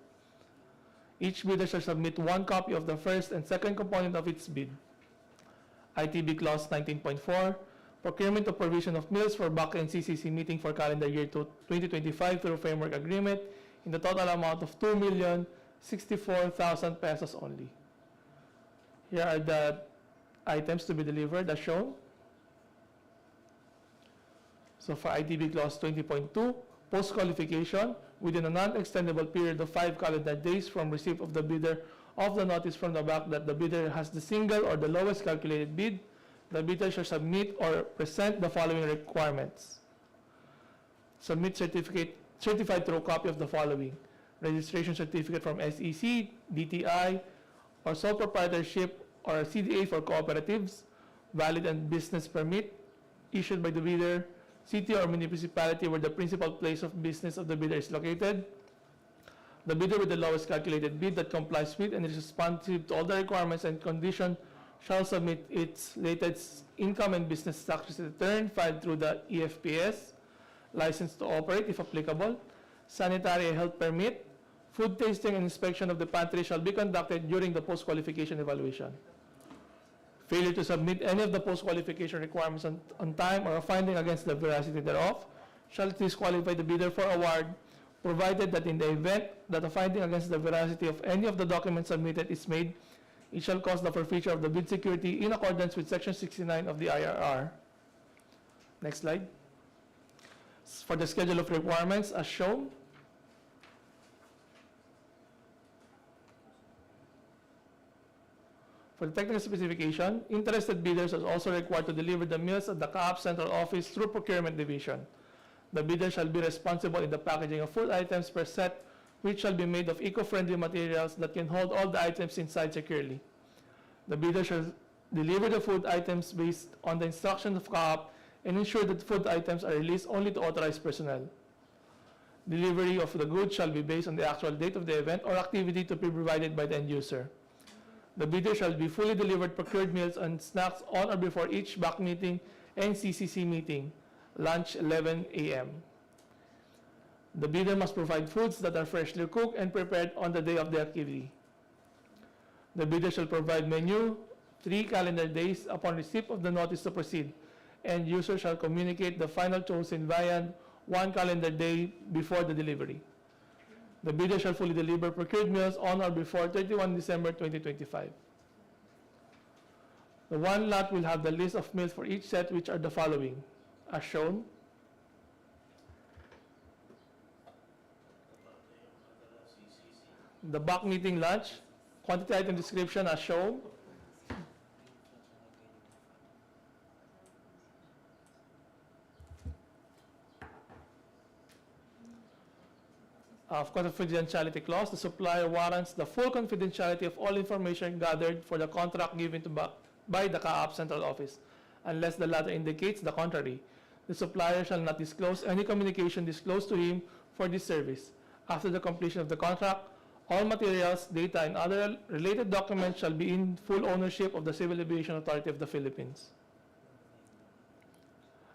Each bidder shall submit one copy of the first and second component of its bid. ITB Clause 19.4, procurement of provision of mills for BAC and CCC meeting for calendar year 2025 through framework agreement in the total amount of 2,064,000 pesos only. Here are the items to be delivered as shown. So for ITB Clause 20.2, post-qualification within a non-extendable period of 5 calendar days from receipt of the bidder of the notice from the BAC that the bidder has the single or the lowest calculated bid, the bidder shall submit or present the following requirements. Submit certified true copy of the following: registration certificate from SEC, DTI, or sole proprietorship or CDA for cooperatives, valid and business permit issued by the bidder, city or municipality where the principal place of business of the bidder is located. The bidder with the lowest calculated bid that complies with and is responsive to all the requirements and conditions shall submit its latest income and business tax return filed through the EFPS, license to operate if applicable, sanitary and health permit, food tasting and inspection of the pantry shall be conducted during the post-qualification evaluation. Failure to submit any of the post-qualification requirements on time or a finding against the veracity thereof shall disqualify the bidder for award, provided that in the event that a finding against the veracity of any of the documents submitted is made, it shall cause the forfeiture of the bid security in accordance with Section 69 of the IRR. Next slide. For the schedule of requirements as shown, for the technical specification, interested bidders are also required to deliver the mills at the CAAP Central Office through Procurement Division. The bidder shall be responsible in the packaging of food items per set, which shall be made of eco-friendly materials that can hold all the items inside securely. The bidder shall deliver the food items based on the instructions of CAAP and ensure that food items are released only to authorized personnel. Delivery of the goods shall be based on the actual date of the event or activity to be provided by the end user. The bidder shall be fully delivered procured meals and snacks on or before each BAC meeting and CCC meeting, lunch 11 a.m. The bidder must provide foods that are freshly cooked and prepared on the day of the activity. The bidder shall provide menu 3 calendar days upon receipt of the notice to proceed, and user shall communicate the final chosen viand 1 calendar day before the delivery. The bidder shall fully deliver procured meals on or before 31 December 2025. The one lot will have the list of meals for each set, which are the following, as shown. The BAC meeting lunch, quantity item description as shown. Of confidentiality clause, the supplier warrants the full confidentiality of all information gathered for the contract given to by the CAAP Central Office, unless the latter indicates the contrary. The supplier shall not disclose any communication disclosed to him for this service. After the completion of the contract, All materials, data, and other related documents shall be in full ownership of the Civil Aviation Authority of the Philippines.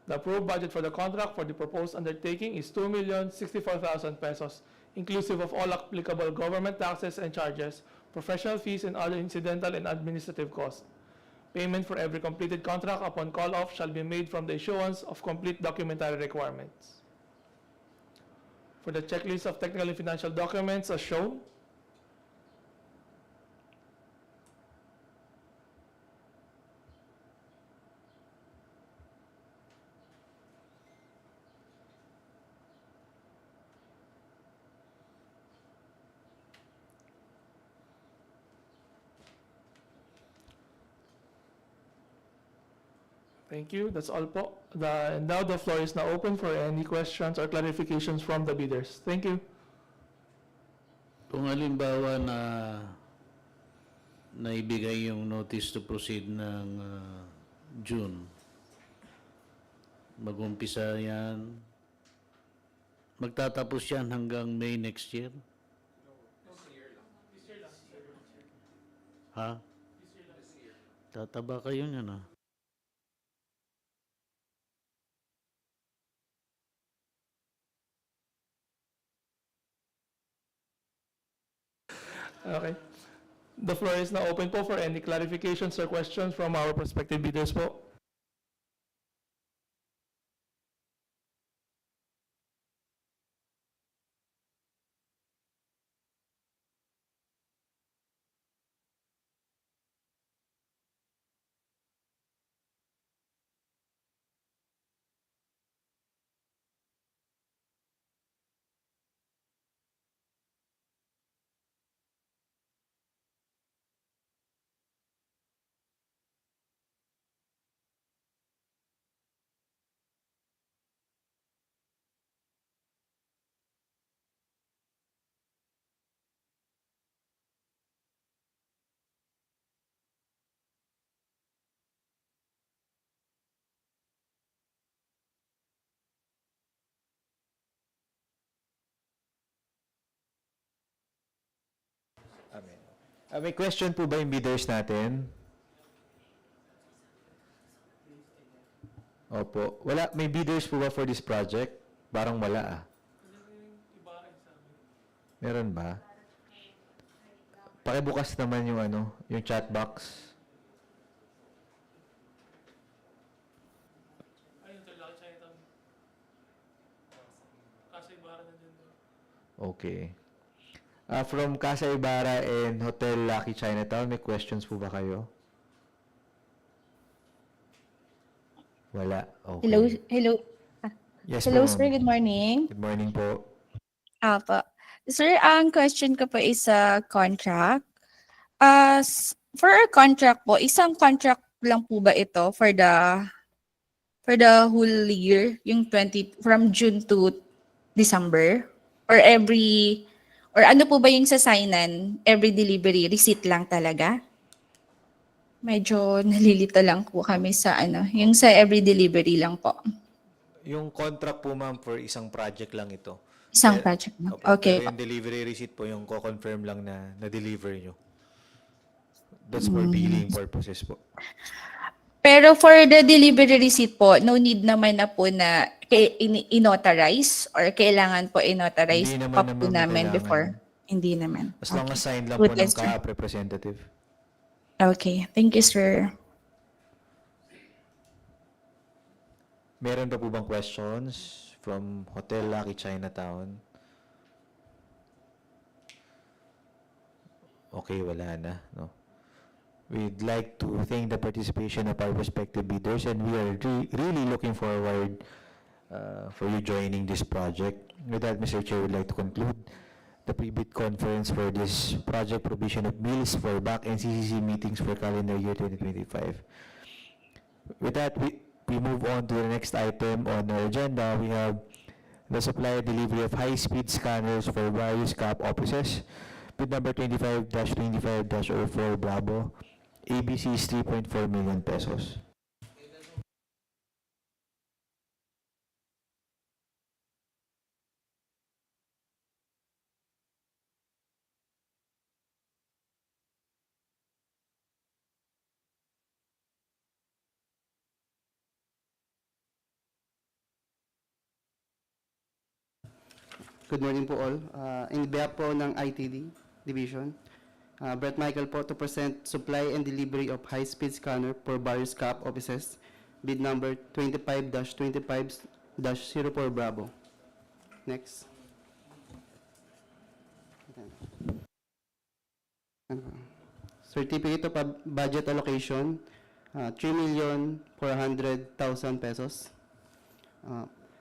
The approved budget for the contract for the proposed undertaking is 2,064,000 pesos, inclusive of all applicable government taxes and charges, professional fees, and other incidental and administrative costs. Payment for every completed contract upon call-off shall be made from the issuance of complete documentary requirements. For the checklist of technical and financial documents as shown, thank you. That's all po. Now the floor is now open for any questions or clarifications from the bidders. Thank you. Kung halimbawa na naibigay yung notice to proceed ng June, mag-umpisa yan, magtatapos yan hanggang May next year? Ha? Tataba kayo niyan, ah. Okay. The floor is now open po for any clarifications or questions from our prospective bidders po. Amen. May question po ba yung bidders natin? Opo. Wala, may bidders po ba for this project? Parang wala ah. Meron ba? Pakibukas naman yung yung chat box. Okay. From Casa Ibarra and Hotel Lucky Chinatown, may questions po ba kayo? Wala. Okay. Hello. Yes Hello, po, sir. ma'am. Good morning. Good morning po. Apo. Sir, ang question ko po is sa contract. For our contract po, isang contract lang po ba ito for the whole year, yung from June to December? Or or ano po ba yung sasainan, every delivery, receipt lang talaga? Medyo nalilito lang po kami sa yung sa every delivery lang po. Yung contract po, ma'am, for isang project lang ito. Isang project lang. Opo, Okay pero po. yung delivery receipt po, yung ko-confirm lang na na-deliver nyo. That's for billing purposes po. Pero for the delivery receipt po, no need naman na po na i-notarize or kailangan po i-notarize Hindi pa naman po naman namin kailangan. before? Hindi naman. As long as signed lang Good po ng answer. CAAP representative. Okay. Thank you, sir. Meron pa po bang questions from Hotel Lucky Chinatown? Okay, wala na, no? We'd like to thank the participation of our respective bidders, and we are really looking forward for you joining this project. With that, Mr. Chair, we'd like to conclude the pre-bid conference for this project provision of meals for BAC and CCC meetings for calendar year 2025. With that, we move on to the next item on our agenda. We have the supply and delivery of high-speed scanners for various CAAP offices. Bid number 25-25-04 Bravo. ABC is 3.4 million pesos. Good morning po all. In behalf po ng ITD Division, Brett Michael po to present supply and delivery of high-speed scanner for various CAAP offices, bid number 25-25-04 Bravo. Next. Certificate of budget allocation, 3,400,000 pesos.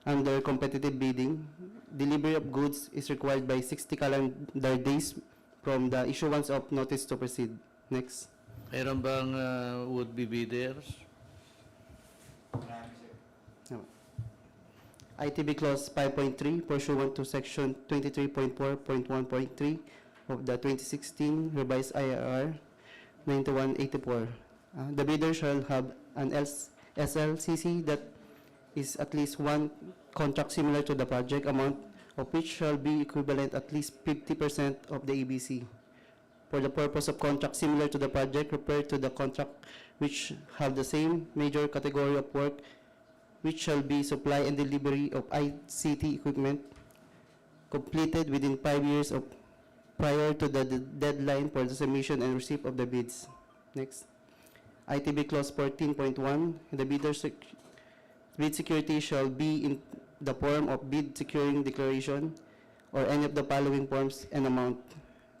Under competitive bidding, delivery of goods is required by 60 calendar days from the issuance of notice to proceed. Next. Mayroon bang would-be bidders? ITB Clause 5.3 pursuant to Section 23.4.1.3 of the 2016 revised IRR 9184. The bidder shall have an SLCC that is at least one contract similar to the project amount of which shall be equivalent at least 50% of the ABC. For the purpose of contract similar to the project, refer to the contract which have the same major category of work which shall be supply and delivery of ICT equipment completed within 5 years of prior to the deadline for the submission and receipt of the bids. Next. ITB Clause 14.1, the bid security shall be in the form of bid securing declaration or any of the following forms and amount.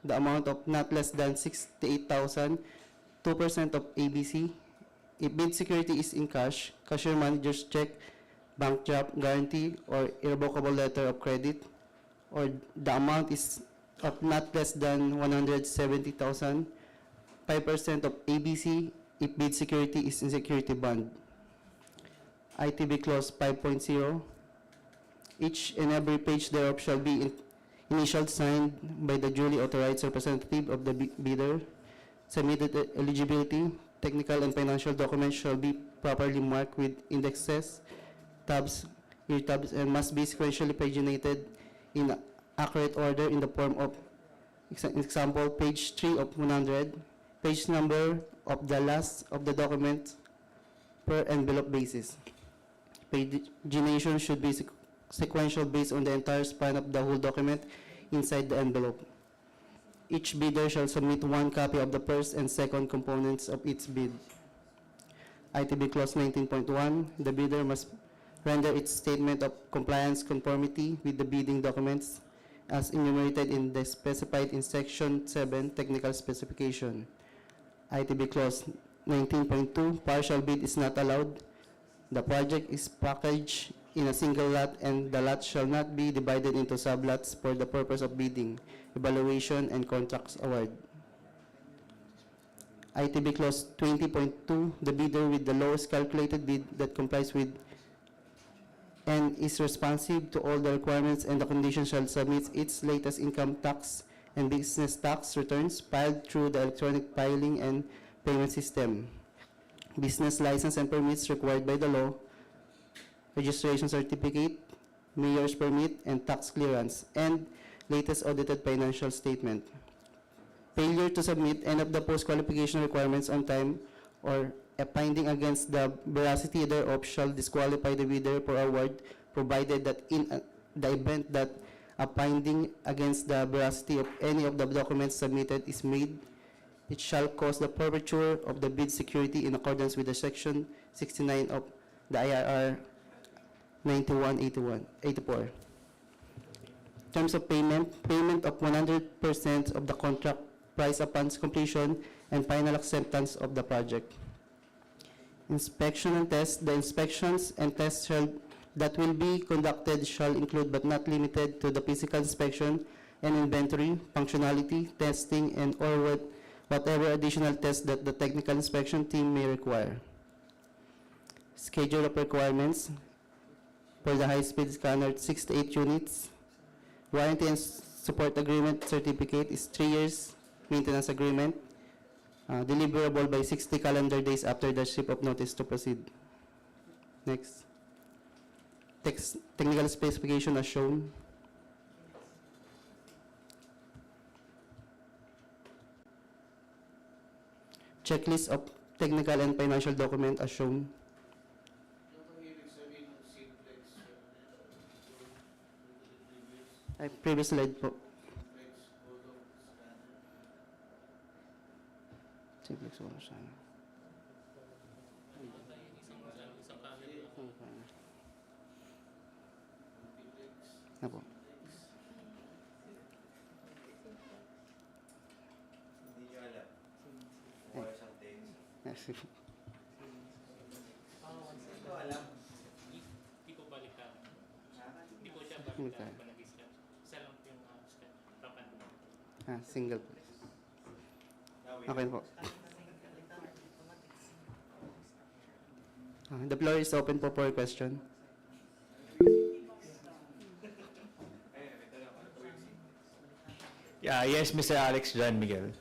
The amount of not less than 68,000, 2% of ABC. If bid security is in cash, cashier manager's check, bank draft guarantee, or irrevocable letter of credit, or the amount is of not less than 170,000, 5% of ABC if bid security is in security bond. ITB Clause 5.0, each and every page thereof shall be initialed signed by the duly authorized representative of the bidder. Submitted eligibility, technical and financial documents shall be properly marked with indexes, tabs, ear tabs, and must be sequentially paginated in accurate order in the form of example, page 3 of 100, page number of the last of the document per envelope basis. Pagination should be sequential based on the entire span of the whole document inside the envelope. Each bidder shall submit one copy of the first and second components of its bid. ITB Clause 19.1, the bidder must render its statement of compliance conformity with the bidding documents as enumerated in the specified in Section 7 Technical Specification. ITB Clause 19.2, partial bid is not allowed. The project is packaged in a single lot and the lot shall not be divided into sublots for the purpose of bidding, evaluation, and contracts award. ITB Clause 20.2, the bidder with the lowest calculated bid that complies with and is responsive to all the requirements and the conditions shall submit its latest income tax and business tax returns filed through the electronic filing and payment system. Business license and permits required by the law, registration certificate, mayor's permit, and tax clearance, and latest audited financial statement. Failure to submit any of the post-qualification requirements on time or a finding against the veracity thereof shall disqualify the bidder for award, provided that in the event that a finding against the veracity of any of the documents submitted is made, it shall cause the forfeiture of the bid security in accordance with the Section 69 of the IRR 9184. Terms of payment, payment of 100% of the contract price upon completion and final acceptance of the project. Inspection and test, the inspections and tests that will be conducted shall include but not limited to the physical inspection and inventory, functionality, testing, and or whatever additional tests that the technical inspection team may require. Schedule of requirements for the high-speed scanner, 6 to 8 units. Warranty and support agreement certificate is 3 years. Maintenance agreement, deliverable by 60 calendar days after the ship of notice to proceed. Next. Technical specification as shown. Checklist of technical and financial document as shown. Ay, previous slide po. Simplex wala siya. Na po. Yes. Single. Okay po. The floor is open for question. Yes, Mr. Alex John Miguel.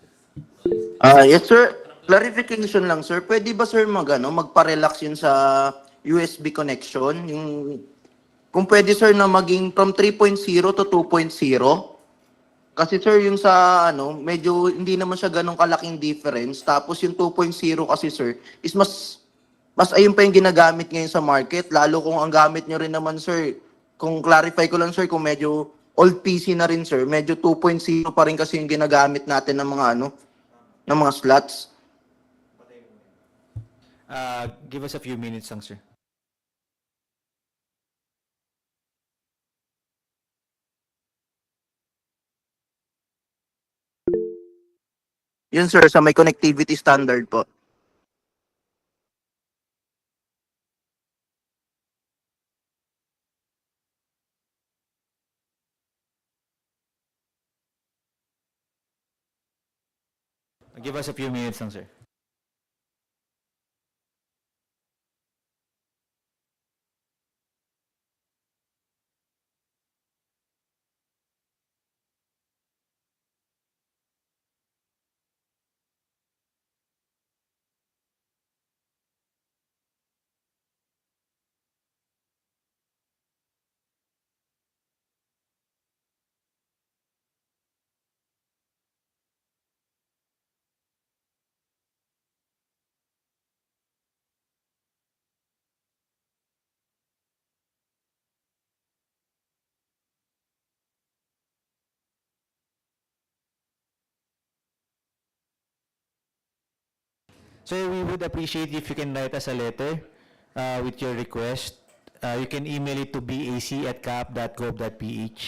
Yes, sir. Clarification lang, sir. Pwede ba, sir, magpa-relax yun sa USB connection? Kung pwede, sir, na maging from 3.0 to 2.0? Kasi, sir, yung sa, medyo hindi naman siya ganong kalaking difference. Tapos yung 2.0 kasi, sir, is mas ayun pa yung ginagamit ngayon sa market. Lalo kung ang gamit nyo rin naman, sir, kung clarify ko lang, sir, kung medyo old PC na rin, sir, medyo 2.0 pa rin kasi yung ginagamit natin ng mga, ng mga slots. Give us a few minutes lang, sir. Yun, sir, sa may connectivity standard po. Give us a few minutes lang, sir. Sir, we would appreciate if you can write us a letter with your request. You can email it to bac@caap.gov.ph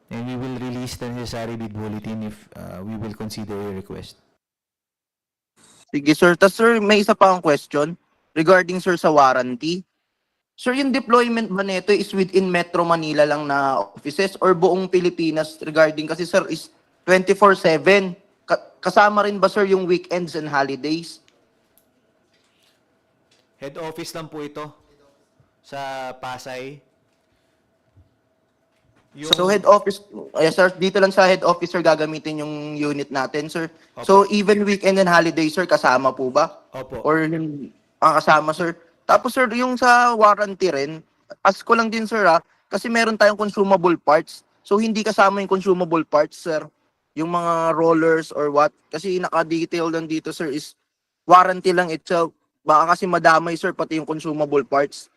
and we will release the necessary bid bulletin if we will consider your request. Sige, sir. Tas, sir, may isa pa akong question regarding, sir, sa warranty. Sir, yung deployment ba nito is within Metro Manila lang na offices or buong Pilipinas regarding kasi, sir, is 24/7. Kasama rin ba, sir, yung weekends and holidays? Head office lang po ito sa Pasay. So head office, yes, sir, dito lang sa head office, sir, gagamitin yung unit natin, sir. Opo. So even weekend and holiday, sir, kasama po ba? Opo. Or yung kasama, sir? Tapos, sir, yung sa warranty rin, ask ko lang din, sir, kasi meron tayong consumable parts. So hindi kasama yung consumable parts, sir. Yung mga rollers or what. Kasi naka-detail lang dito, sir, is warranty lang itself. Baka kasi madamay, sir, pati yung consumable parts.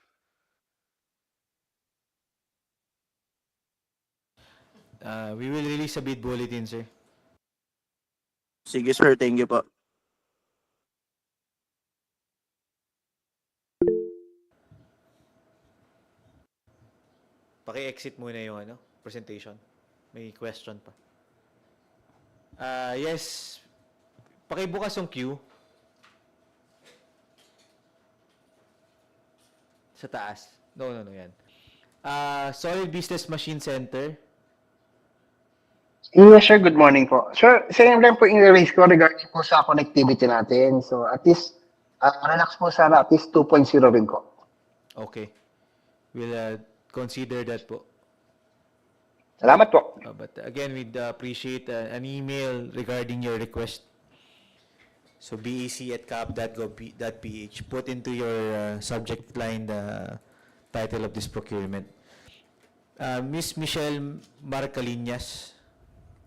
We will release a bid bulletin, sir. Sige, sir, thank you po. Paki-exit muna yung presentation. May question pa. Yes. Pakibukas yung queue. Sa taas. No, yan. Solid Business Machine Center. Yes, sir. Good morning po. Sir, same lang po yung raise ko regarding po sa connectivity natin. So, at least, relax po sana. At least 2.0 rin po. Okay. We'll consider that po. Salamat po. But again, we'd appreciate an email regarding your request. So, bac@caap.gov.ph. Put into your subject line the title of this procurement. Ms. Michelle Marcalinas.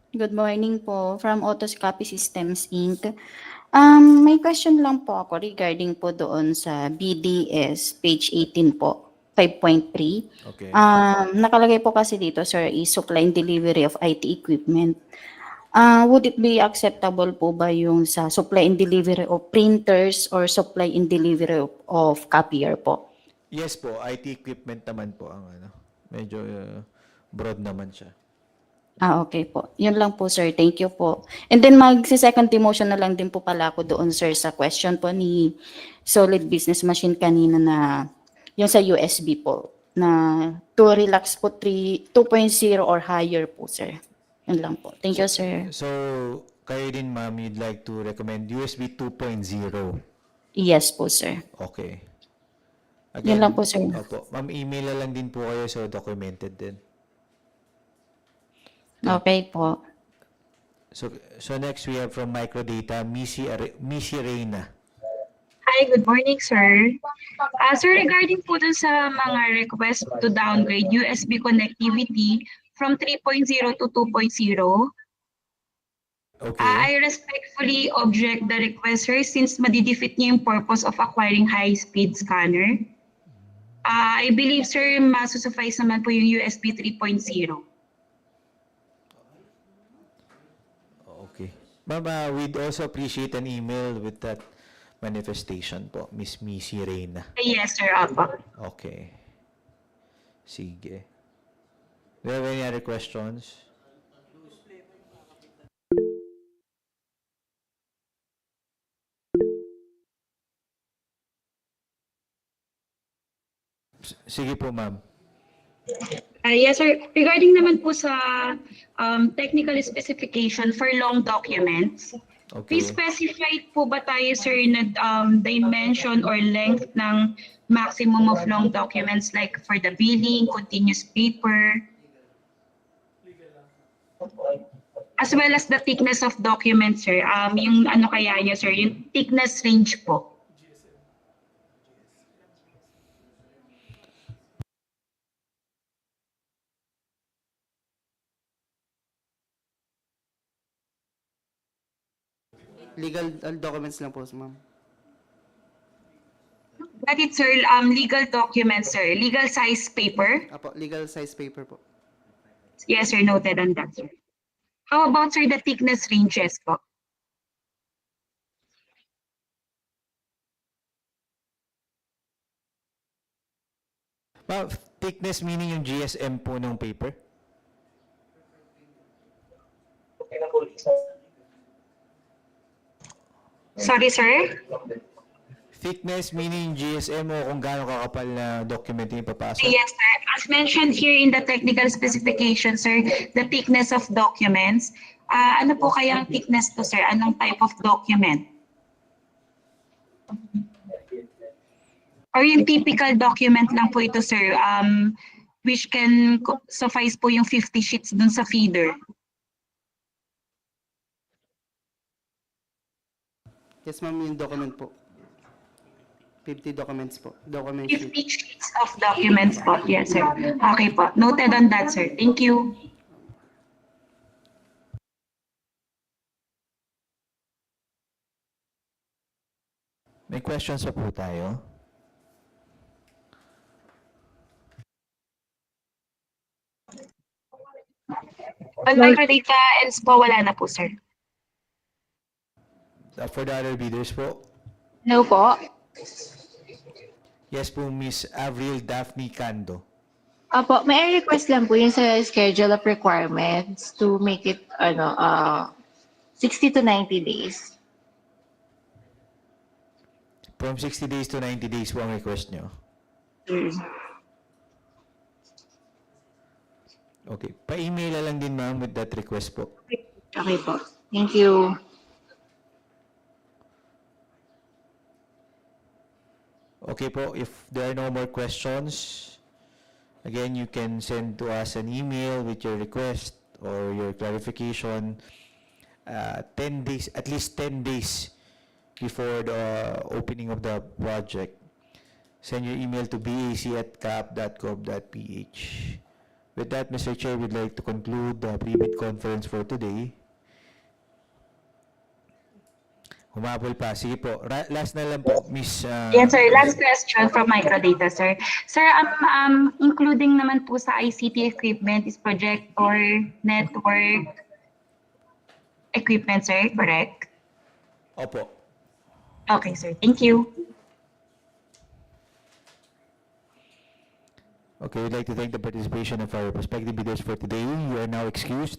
Good morning po from Autos Copy Systems Inc. May question lang po ako regarding po doon sa BDS page 18 po. 5.3. Okay. Nakalagay po kasi dito, sir, is supply and delivery of IT equipment. Would it be acceptable po ba yung sa supply and delivery of printers or supply and delivery of copier po? Yes po, IT equipment naman po ang ano. Medyo broad naman siya. Okay po. Yun lang po, sir. Thank you po. And then magsi-second demotion na lang din po pala ako doon, sir, sa question po ni Solid Business Machine kanina na yung sa USB po na to relax po 2.0 or higher po, sir. Yun lang po. Thank you, sir. So, kayo din ma'am, you'd like to recommend USB 2.0. Yes po, sir. Okay. Yun lang po, sir. Opo. Ma'am, email na lang din po kayo so documented din. Okay po. So next we have from Microdata, Missy Reyna. Hi, good morning, sir. Sir, regarding po dun sa mga request to downgrade USB connectivity from 3.0 to 2.0, Okay. I respectfully object the request, sir, since madidefeat niya yung purpose of acquiring high-speed scanner. I believe, sir, masusuffice naman po yung USB 3.0. Okay. Ma'am, we'd also appreciate an email with that manifestation po, Miss Missy Reyna. Yes, sir. Opo. Okay. Sige. Do you have any other questions? Sige po, ma'am. Yes, sir. Regarding naman po sa technical specification for long documents, Okay. please specify po ba tayo, sir, na dimension or length ng maximum of long documents like for the billing, continuous paper, as well as the thickness of documents, sir. Yung ano kaya niya, sir, yung thickness range po. Legal documents lang po, ma'am. Got it, sir. Legal documents, sir. Legal size paper. Apo, legal size paper po. Yes, sir. Noted on that, sir. How about, sir, the thickness ranges po? Ma'am, thickness meaning yung GSM po ng paper? Sorry, sir? Thickness meaning GSM o kung gaano kakapal na document yung papasok? Yes, sir. As mentioned here in the technical specification, sir, the thickness of documents. Ano po kayang thickness to, sir? Anong type of document? Or yung typical document lang po ito, sir, which can suffice po yung 50 sheets dun sa feeder. Yes, ma'am, yung document po. 50 documents po. Document sheet. 50 sheets of documents po. Yes, sir. Okay po. Noted on that, sir. Thank you. May questions pa po tayo? On microdata and SPO, wala na po, sir. For the other bidders po? No po. Yes po, Miss Avril Daphne Cando. Apo, may I request lang po yung sa schedule of requirements to make it 60 to 90 days. From 60 days to 90 days po ang request nyo. Okay. Pa-email na lang din ma'am with that request po. Okay po. Thank you. Okay po, if there are no more questions, again, you can send to us an email with your request or your clarification 10 days, at least 10 days before the opening of the project. Send your email to bac@caap.gov.ph. With that, Mr. Chair, we'd like to conclude the pre-bid conference for today. Humabol pa. Sige po. Last na lang po, Miss... Yes, sir. Last question from Microdata, sir. Sir, including naman po sa ICT equipment is projector, network equipment, sir, correct? Opo. Okay, sir. Thank you. Okay, we'd like to thank the participation of our prospective bidders for today. You are now excused.